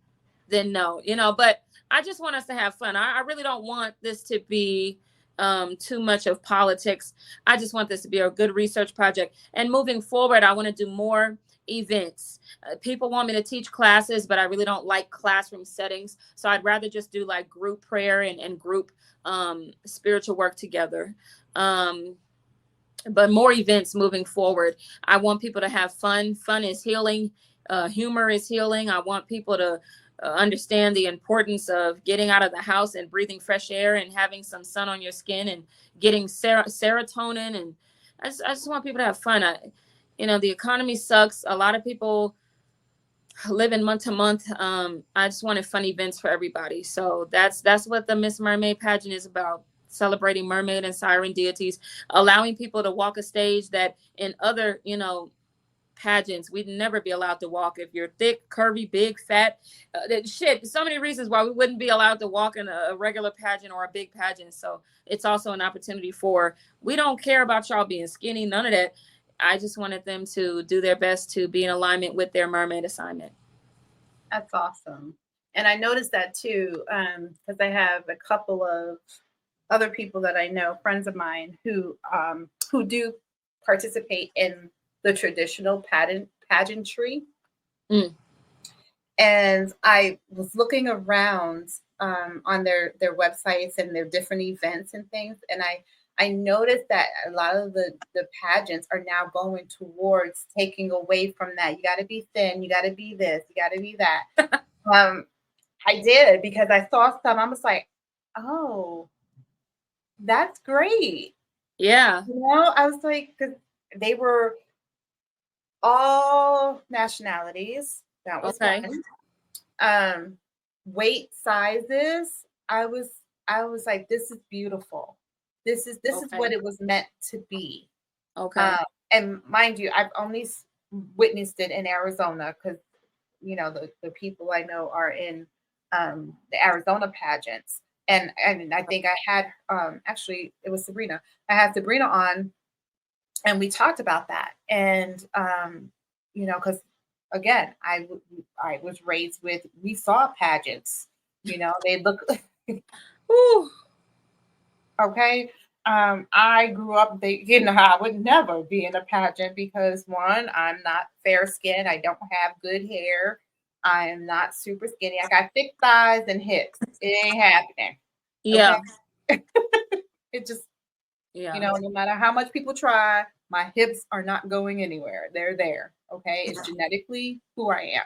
then no, but I just want us to have fun. I really don't want this to be too much of politics. I just want this to be a good research project. And moving forward, I want to do more events. People want me to teach classes, but I really don't like classroom settings. So I'd rather just do like group prayer and group spiritual work together. But more events moving forward. I want people to have fun. Fun is healing. Humor is healing. I want people to understand the importance of getting out of the house and breathing fresh air and having some sun on your skin and getting serotonin. And I just want people to have fun. The economy sucks. A lot of people living month to month. I just wanted fun events for everybody. So that's what the Miss Mermaid pageant is about. Celebrating mermaid and siren deities, allowing people to walk a stage that in other, pageants we'd never be allowed to walk. If you're thick, curvy, big, fat, so many reasons why we wouldn't be allowed to walk in a regular pageant or a big pageant. So it's also an opportunity we don't care about y'all being skinny, none of that. I just wanted them to do their best to be in alignment with their mermaid assignment. That's awesome. And I noticed that too, because I have a couple of other people that I know, friends of mine who do participate in the traditional pageantry. Mm. And I was looking around on their websites and their different events and things, and I noticed that a lot of the pageants are now going towards taking away from that. You got to be thin, you got to be this, you got to be that. I did because I saw some. I was like, oh, that's great. Yeah. You know, I was like, because they were all nationalities. That was Okay. one. Weight sizes. I was like, this is beautiful. This is what it was meant to be. Okay. And mind you, I've only witnessed it in Arizona because the people I know are in the Arizona pageants. And I think I had actually it was Sabrina. I had Sabrina on, and we talked about that. And because again, I was raised with, we saw pageants. They look Ooh. okay. I grew up, I would never be in a pageant because one, I'm not fair skinned. I don't have good hair. I am not super skinny. I got thick thighs and hips. It ain't happening. Yeah. Okay? It just, Yeah. no matter how much people try, my hips are not going anywhere. They're there. Okay. It's genetically who I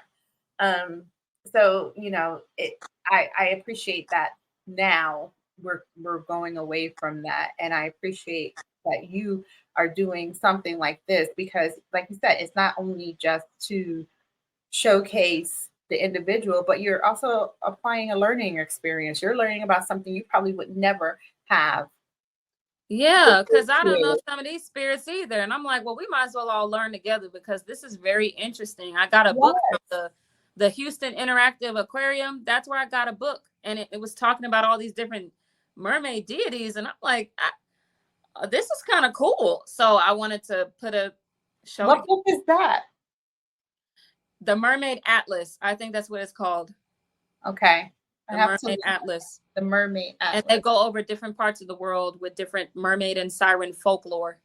am. So, I appreciate that now we're going away from that. And I appreciate that you are doing something like this because, like you said, it's not only just to showcase the individual, but you're also applying a learning experience. You're learning about something you probably would never have. Yeah, because I don't know some of these spirits either. And I'm like, well, we might as well all learn together because this is very interesting. I got a book from the Houston Interactive Aquarium. That's where I got a book. And it was talking about all these different mermaid deities. And I'm like, this is kind of cool. So I wanted to put a show. What book is that? The Mermaid Atlas. I think that's what it's called. Okay. The Mermaid Atlas. The Mermaid Atlas. And they go over different parts of the world with different mermaid and siren folklore.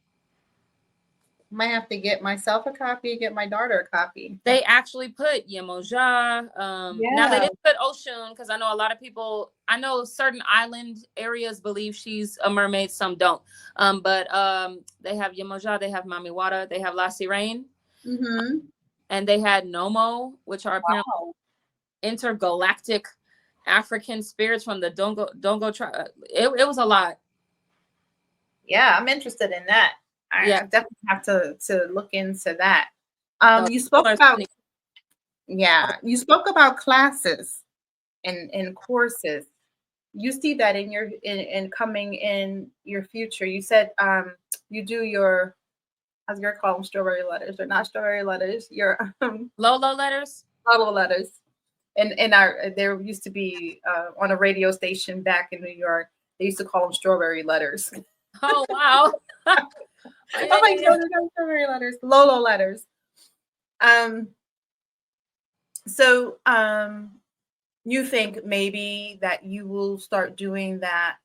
Might have to get myself a copy, get my daughter a copy. They actually put Yemoja. Now they didn't put Oshun because I know a lot of people, I know certain island areas believe she's a mermaid, some don't. But they have Yemoja, they have Mamiwata, they have La Sirene. Mm-hmm. And they had Nomo, which are apparently intergalactic African spirits from the Dongo tribe. It was a lot. Yeah, I'm interested in that. I definitely have to look into that. You spoke about classes and courses. You see that in your in coming in your future. You said you do your, I was gonna call them strawberry letters. They're not strawberry letters. Your Lolo letters. Lolo letters. And there used to be on a radio station back in New York, they used to call them strawberry letters. Oh wow. I'm like, no, they're not strawberry letters, Lolo letters. So you think maybe that you will start doing that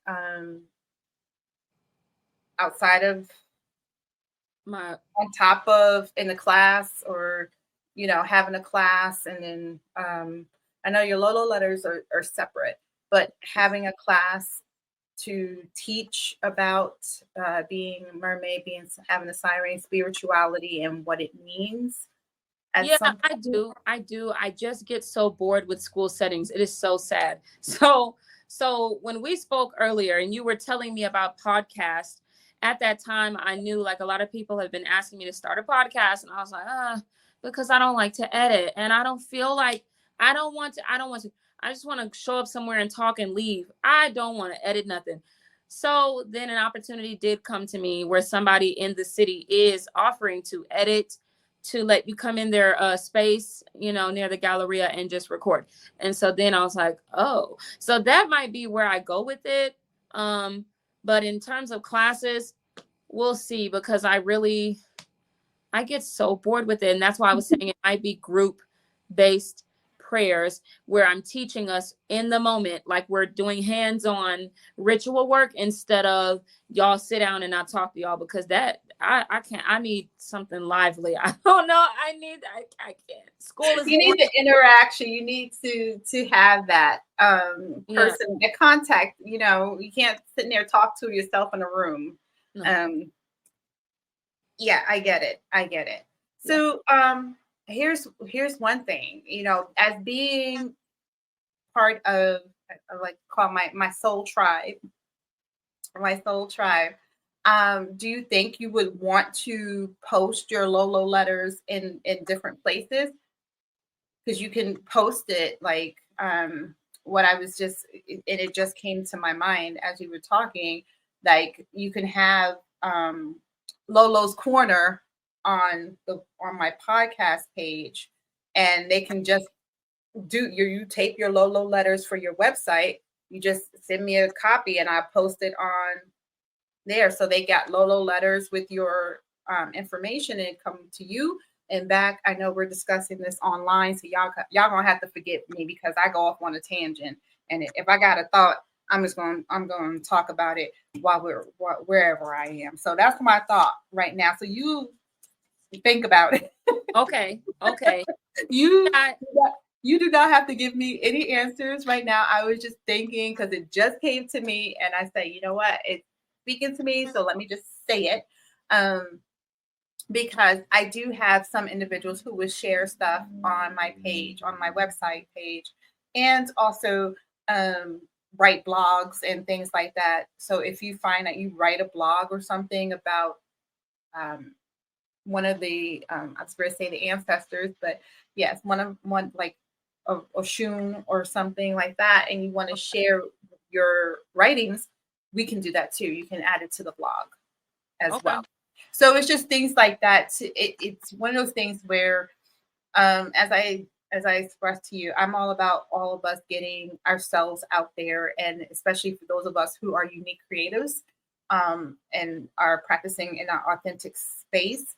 outside of on top of in the class, or having a class, and then I know your Lolo letters are separate, but having a class to teach about being a mermaid, having a siren spirituality and what it means. Yeah, I do. I just get so bored with school settings. It is so sad. So when we spoke earlier and you were telling me about podcasts, at that time I knew like a lot of people have been asking me to start a podcast, and I was like, because I don't like to edit, and I don't feel like I don't want to. I just want to show up somewhere and talk and leave. I don't want to edit nothing. So then an opportunity did come to me where somebody in the city is offering to edit, to let you come in their space, near the Galleria and just record. And so then I was like, oh, so that might be where I go with it. But in terms of classes, we'll see, because I get so bored with it. And that's why I was saying it might be group-based prayers where I'm teaching us in the moment, like we're doing hands-on ritual work, instead of y'all sit down and I talk to y'all, because that I can't. I need something lively. I don't know. I can't. School is You need the interaction. You need to have that yeah. person, the contact. You know, you can't sit there talk to yourself in a room. No. Yeah, I get it. I get it. Yeah. So here's one thing, you know, as being part of, I like to call my soul tribe, my soul tribe. Do you think you would want to post your Lolo letters in different places? Because you can post it like what I was just it just came to my mind as you were talking, like you can have Lolo's Corner on my podcast page, and they can just you tape your Lolo letters for your website. You just send me a copy and I post it on there, so they got Lolo letters with your information and come to you and back. I know we're discussing this online, so y'all gonna have to forgive me because I go off on a tangent, and if I got a thought, I'm going to talk about it while wherever I am. So that's my thought right now. So you think about it. Okay. Okay. you I, you do not have to give me any answers right now. I was just thinking because it just came to me, and I say, you know what, it's speaking to me, so let me just say it. Because I do have some individuals who would share stuff on my page, on my website page, and also write blogs and things like that. So if you find that you write a blog or something about one of the, I was going to say the ancestors, but yes, one like a Oshun or something like that, and you want to share your writings, we can do that too. You can add it to the blog as okay. well. So it's just things like that. It's one of those things where, as I expressed to you, I'm all about all of us getting ourselves out there, and especially for those of us who are unique creatives and are practicing in our authentic space,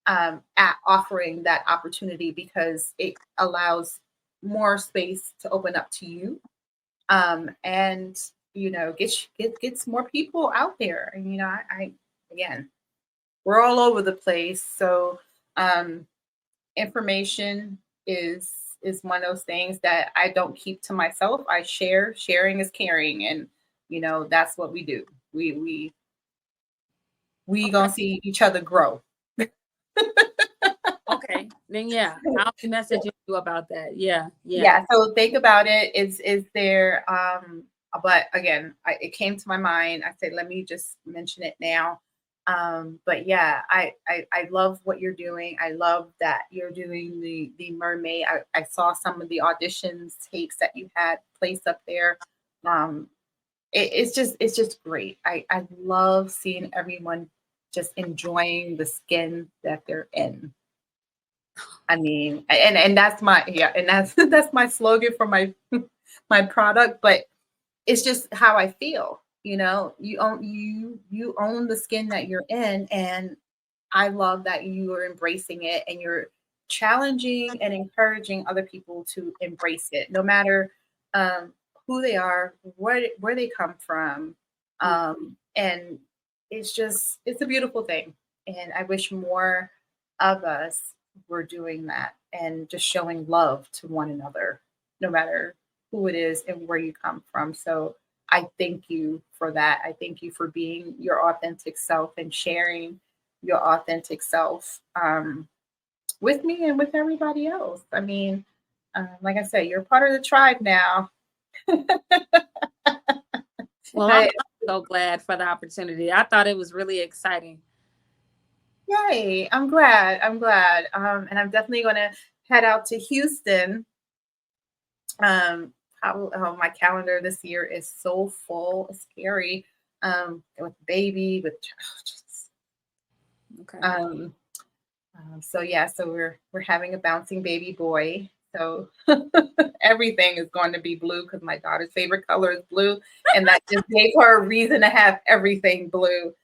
at offering that opportunity because it allows more space to open up to you, and you know gets more people out there. And you know, I again, we're all over the place. So information is one of those things that I don't keep to myself. I share. Sharing is caring, and you know that's what we do. We Okay. gonna see each other grow. Okay. Then yeah, I'll be messaging you about that. Yeah. Yeah. Yeah, so think about it. Is there but again, it came to my mind. I said let me just mention it now. But yeah, I love what you're doing. I love that you're doing the mermaid. I saw some of the auditions tapes that you had placed up there. Um it's just great. I love seeing everyone just enjoying the skin that they're in. I mean, and that's my, yeah, and that's that's my slogan for my my product, but it's just how I feel. You know, you own the skin that you're in, and I love that you are embracing it and you're challenging and encouraging other people to embrace it, no matter who they are, where they come from, and it's a beautiful thing, and I wish more of us were doing that and just showing love to one another, no matter who it is and where you come from. So I thank you for that. I thank you for being your authentic self and sharing your authentic self with me and with everybody else. I mean, like I said, you're part of the tribe now. Well, I'm I, so glad for the opportunity. I thought it was really exciting. Yay! I'm glad. I'm glad. And I'm definitely going to head out to Houston. My calendar this year is so full. It's scary. With baby, with just, Okay. so yeah, so we're having a bouncing baby boy. So everything is going to be blue because my daughter's favorite color is blue, and that just gave her a reason to have everything blue,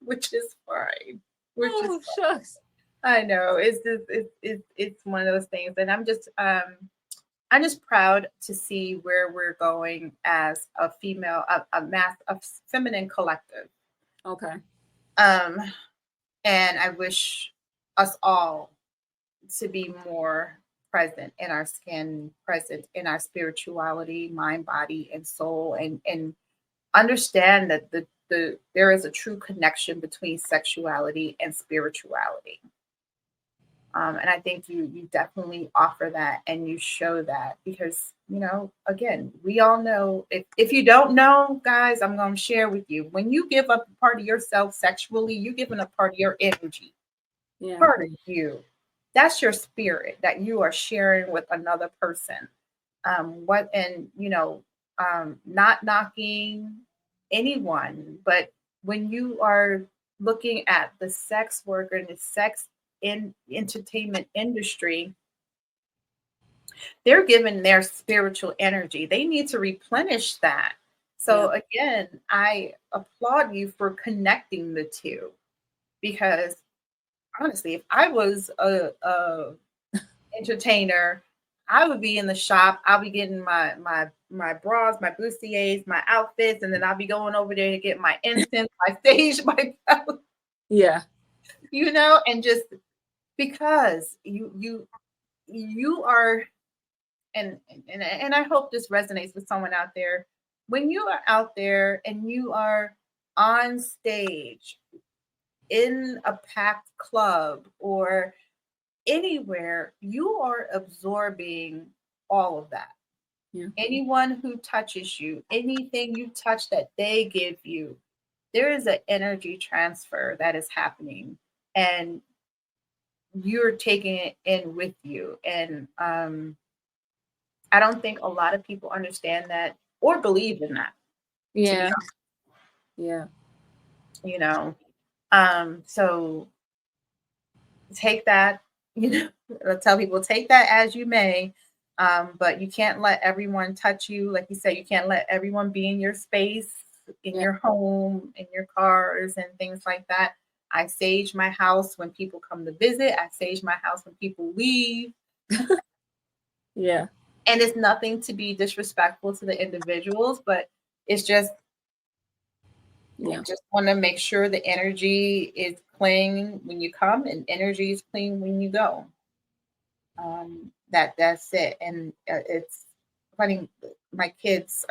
which is fine. Which is Oh, shucks. I know it's just it's one of those things, and I'm just proud to see where we're going as a female, a mass, a feminine collective. Okay. Um, and I wish us all to be more present in our skin, present in our spirituality, mind, body, and soul, and understand that there is a true connection between sexuality and spirituality. And I think you definitely offer that and you show that because again, we all know if you don't know, guys, I'm going to share with you. When you give up a part of yourself sexually, you're giving up part of your energy, Yeah. part of you. That's your spirit that you are sharing with another person. What and not knocking anyone, but when you are looking at the sex worker and the sex in entertainment industry, they're given their spiritual energy. They need to replenish that. Yeah. So again, I applaud you for connecting the two because honestly, if I was a entertainer, I would be in the shop. I'll be getting my bras, my bustiers, my outfits, and then I'll be going over there to get my incense, my sage, my Yeah. and just because you are and I hope this resonates with someone out there. When you are out there and you are on stage in a packed club or anywhere, you are absorbing all of that. Yeah. Anyone who touches you, anything you touch that they give you, there is an energy transfer that is happening. And you're taking it in with you. And I don't think a lot of people understand that or believe in that, to be Yeah. honest, Yeah. you know. So take that, I tell people take that as you may. But you can't let everyone touch you. Like you said, you can't let everyone be in your space, in Yeah. your home, in your cars, and things like that. I sage my house when people come to visit. I sage my house when people leave. Yeah. And it's nothing to be disrespectful to the individuals, but it's Yeah. just want to make sure the energy is clean when you come and energy is clean when you go. That's it. And it's funny. My kids,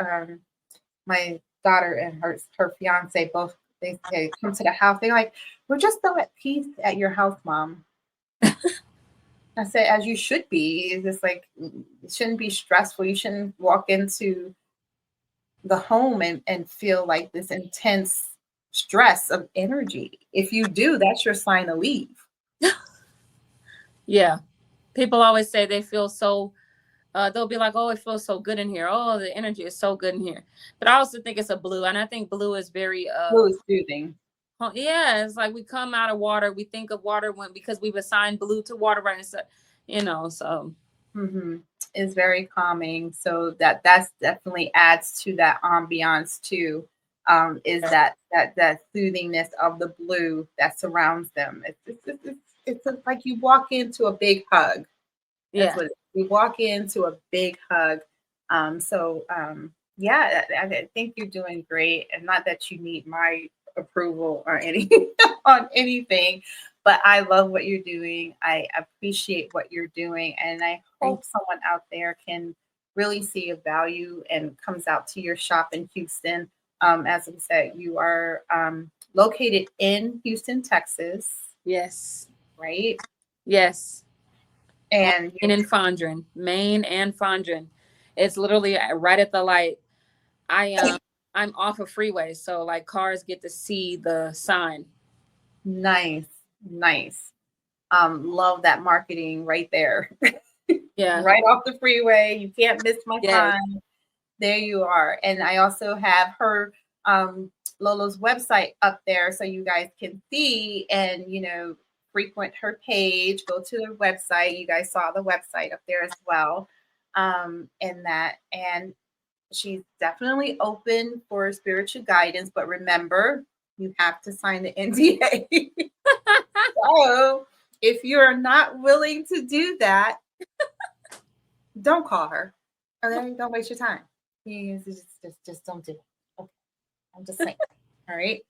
my daughter and her fiance, both they come to the house. They're like, "We're just so at peace at your house, mom." I said, "As you should be. It's just like it shouldn't be stressful. You shouldn't walk into the home and feel like this intense stress of energy. If you do, that's your sign to leave." Yeah. People always say they feel so they'll be like, "Oh, it feels so good in here. Oh, the energy is so good in here." But I also think it's a blue, and I think blue is very Really soothing. yeah, it's like we come out of water, we think of water when because we've assigned blue to water, right? And so, so Mm-hmm. Is very calming. So that's definitely adds to that ambiance too. Is yeah. that soothingness of the blue that surrounds them. It's like you walk into a big hug. That's Yeah. what we walk into a big hug. Yeah, I think you're doing great, and not that you need my approval or any on anything, but I love what you're doing. I appreciate what you're doing, and I Thank hope someone out there can really see a value and comes out to your shop in Houston. As I said, you are located in Houston, Texas, Yes. right? Yes. On And Main and Fondren. Main and Fondren. It's literally right at the light. I I'm off a freeway, so like cars get to see the sign. nice, nice. Love that marketing right there. Yeah. Right off the freeway. You can't miss my Yes. sign. There you are. And I also have her Lolo's website up there so you guys can see and frequent her page. Go to the website. You guys saw the website up there as well. And she's definitely open for spiritual guidance, but remember, you have to sign the NDA. So if you're not willing to do that, don't call her. Okay, don't waste your time. Just don't do it. Okay, I'm just saying. All right.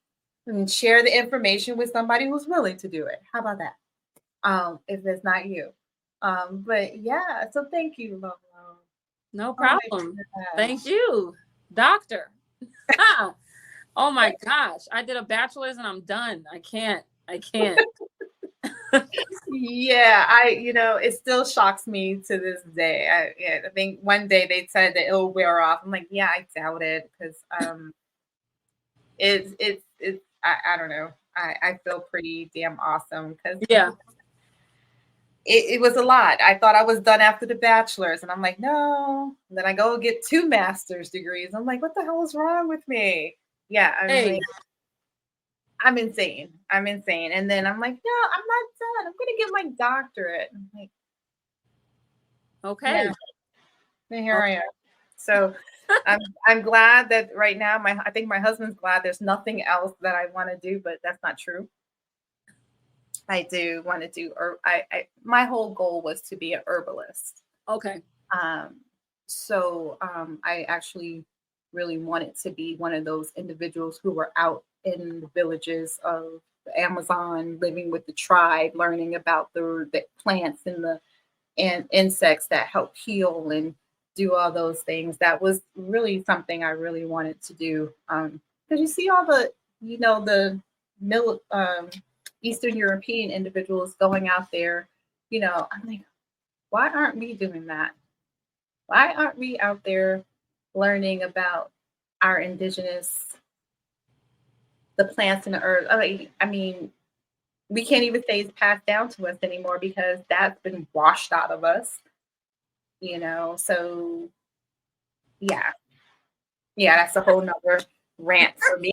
and share the information with somebody who's willing to do it. How about that? If it's not you. But yeah, so thank you, Lolo. No Oh my problem. Thank gosh. you, doctor. Oh my gosh. I did a bachelor's and I'm done. I can't. Yeah, it still shocks me to this day. I think one day they said that it'll wear off. I'm like, yeah, I doubt it because I don't know. I feel pretty damn awesome because Yeah. it was a lot. I thought I was done after the bachelor's, and I'm like, no. And then I go get 2 master's degrees. I'm like, what the hell is wrong with me? Yeah, I'm Hey. like, I'm insane. I'm insane. And then I'm like, no, I'm not done. I'm gonna get my doctorate. I'm like, Okay. yeah, and here I am. So I'm glad that right now I think my husband's glad there's nothing else that I want to do, but that's not true. I do want to do my whole goal was to be an herbalist. Okay. Um, so I actually really wanted to be one of those individuals who were out in the villages of the Amazon, living with the tribe, learning about the plants and insects that help heal and do all those things. That was really something I really wanted to do. Because you see all the Eastern European individuals going out there, I'm like, why aren't we doing that? Why aren't we out there learning about our indigenous, the plants and the herbs? I mean, we can't even say it's passed down to us anymore because that's been washed out of us. So yeah, that's a whole nother rant for me.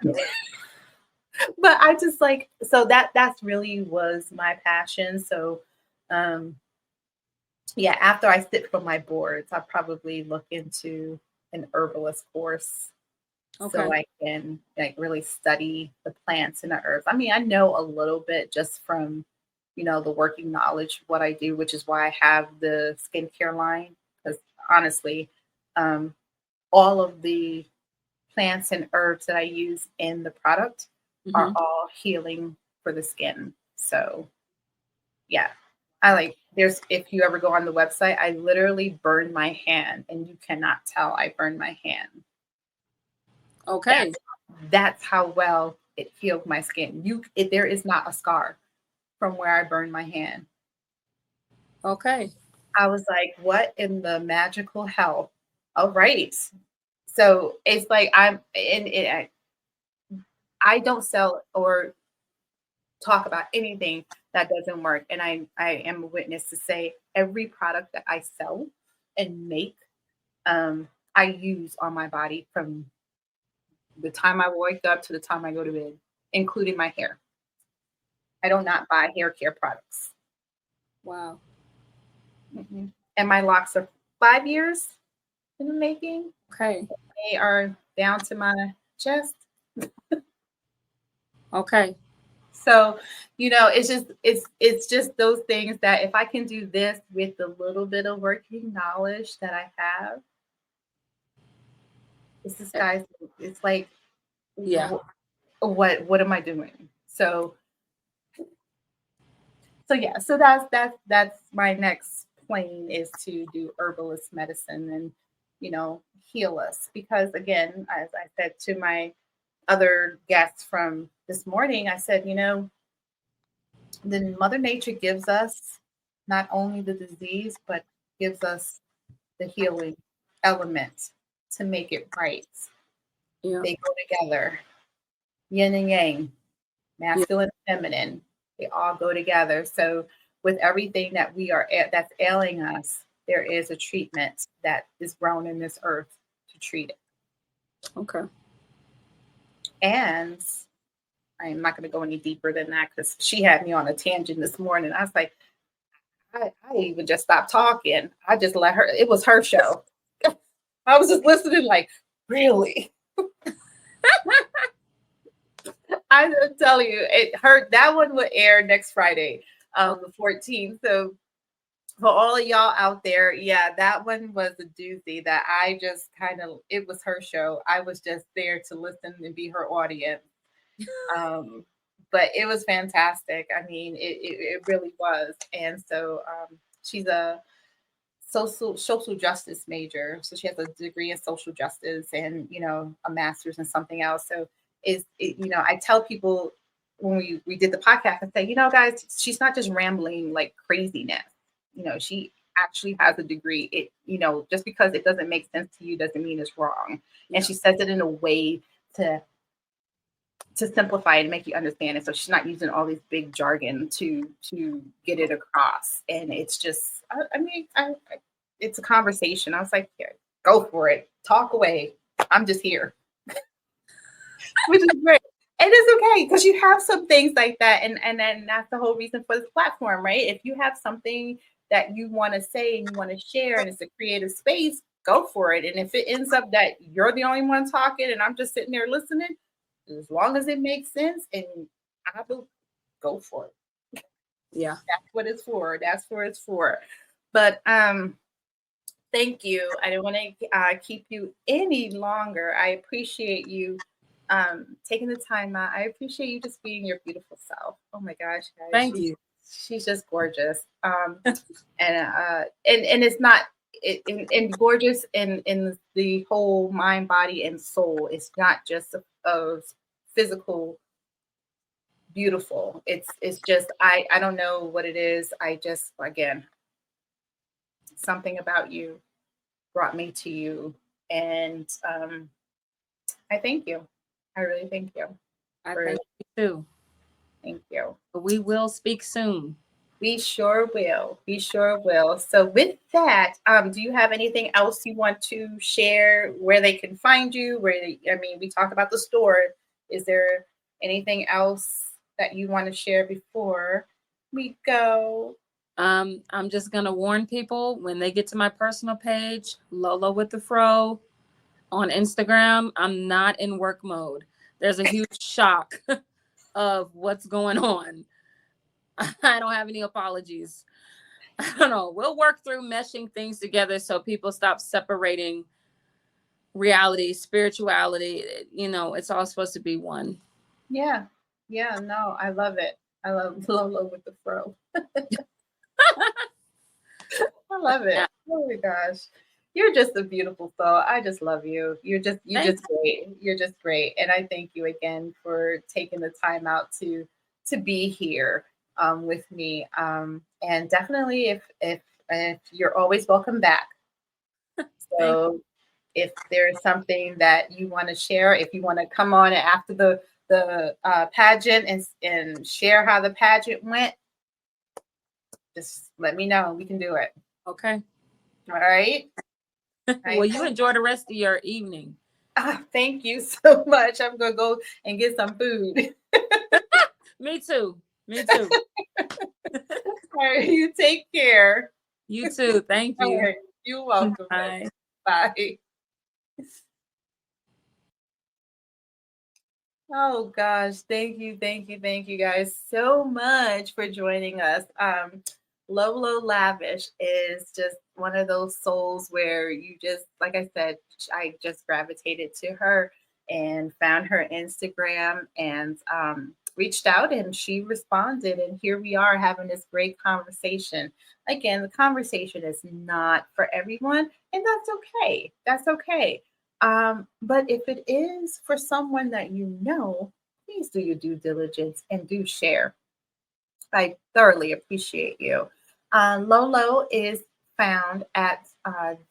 But I just like so that's really was my passion. So um yeah, after I sit for my boards, I'll probably look into an herbalist course Okay. so I can like really study the plants and the herbs. I mean, I know a little bit just from, the working knowledge of what I do, which is why I have the skincare line. Because honestly, um, all of the plants and herbs that I use in the product are Mhm. all healing for the skin. So yeah. I like there's if you ever go on the website, I literally burn my hand and you cannot tell I burned my hand. Okay. That's how well it healed my skin. There is not a scar from where I burned my hand. Okay. I was like, what in the magical hell? All right. So it's like I don't sell or talk about anything that doesn't work. And I am a witness to say every product that I sell and make, I use on my body from the time I wake up to the time I go to bed, including my hair. I do not buy hair care products. Wow. And my locks are 5 years in the making. Okay. They are down to my chest. Okay. So, it's just those things that if I can do this with the little bit of working knowledge that I have, it's the sky's it's like Yeah. what am I doing? So yeah, so that's my next plane is to do herbalist medicine and heal us because again, as I said to my other guests from this morning, I said, then Mother Nature gives us not only the disease, but gives us the healing element to make it right. Yeah. They go together, yin and yang, Yeah. masculine and feminine. They all go together. So with everything that that's ailing us, there is a treatment that is grown in this earth to treat it. Okay. And I'm not going to go any deeper than that because she had me on a tangent this morning. I was like, I even just stopped talking. I just let her, it was her show. I was just listening, like, really? I tell you, it hurt. That one will air next Friday, the 14th. So for all of y'all out there, yeah, that one was a doozy that I just it was her show. I was just there to listen and be her audience. But it was fantastic. I mean, it really was. And so she's a social justice major. So she has a degree in social justice and, a master's in something else. So I tell people when we did the podcast, I say, guys, she's not just rambling like craziness. She actually has a degree. Just because it doesn't make sense to you doesn't mean it's wrong. And she says it in a way to simplify it and make you understand it. So she's not using all these big jargon to get it across. And it's just, it's a conversation. I was like, here, go for it. Talk away. I'm just here. Which is great. And it's okay because you have some things like that. And then that's the whole reason for this platform, right? If you have something that you want to say and you want to share and it's a creative space, go for it. And if it ends up that you're the only one talking and I'm just sitting there listening, as long as it makes sense, and I will go for it. Yeah, that's what it's for. That's what it's for. But thank you. I don't want to keep you any longer. I appreciate you taking the time out. I appreciate you just being your beautiful self. Oh my gosh, guys! Thank you. She's just gorgeous. And it's not. And gorgeous in the whole mind, body, and soul. It's not just a physical beautiful. It's just I don't know what it is. I just, again, something about you brought me to you, and I thank you. I really thank you. I thank you too. Thank you. We will speak soon. We sure will. We sure will. So with that, do you have anything else you want to share where they can find you? We talked about the store. Is there anything else that you want to share before we go? I'm just going to warn people when they get to my personal page, Lolo with the Fro on Instagram, I'm not in work mode. There's a huge shock of what's going on. I don't have any apologies. I don't know. We'll work through meshing things together so people stop separating reality, spirituality. It's all supposed to be one. Yeah. Yeah. No, I love it. I love Lolo with the Fro. I love it. Oh my gosh. You're just a beautiful soul. I just love you. You're just great. You're just great. And I thank you again for taking the time out to be here with me. And definitely if you're always welcome back. So if there's something that you want to share, if you want to come on after the pageant and share how the pageant went, just let me know. We can do it. Okay. All right. Well, you enjoy the rest of your evening. Thank you so much. I'm going to go and get some food. Me too. All right. You take care. You too. Thank you. Right. You're welcome. Bye. Bye. Oh gosh, thank you guys so much for joining us. Lolo Lavish is just one of those souls where you just, like I said, I just gravitated to her and found her Instagram and reached out and she responded. And here we are having this great conversation. Again, the conversation is not for everyone, and that's okay. That's okay. But if it is for someone that please do your due diligence and do share. I thoroughly appreciate you. Lolo is found at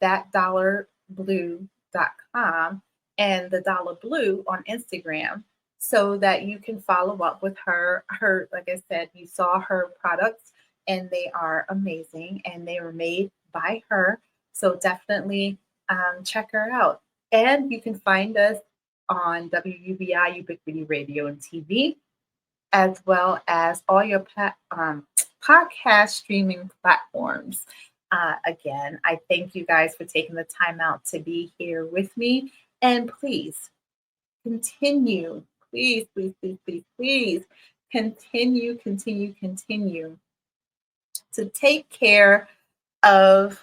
thatdollarblue.com and the Dollar Blue on Instagram so that you can follow up with her. Like I said, you saw her products and they are amazing and they were made by her. So definitely check her out. And you can find us on WUBI, Ubiquity Radio and TV, as well as all your podcast streaming platforms. Again, I thank you guys for taking the time out to be here with me. And please continue, please continue to take care of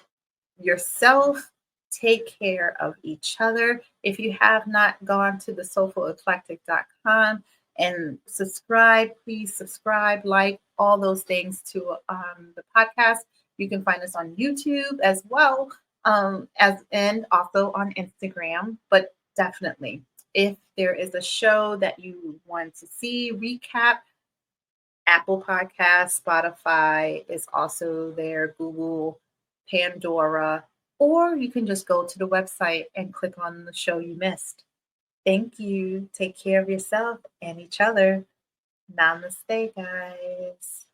yourself, take care of each other. If you have not gone to the soulfuleclectic.com, And subscribe, please subscribe, like, all those things to the podcast. You can find us on YouTube as well, and also on Instagram. But definitely, if there is a show that you want to see, recap, Apple Podcasts, Spotify is also there, Google, Pandora, or you can just go to the website and click on the show you missed. Thank you. Take care of yourself and each other. Namaste, guys.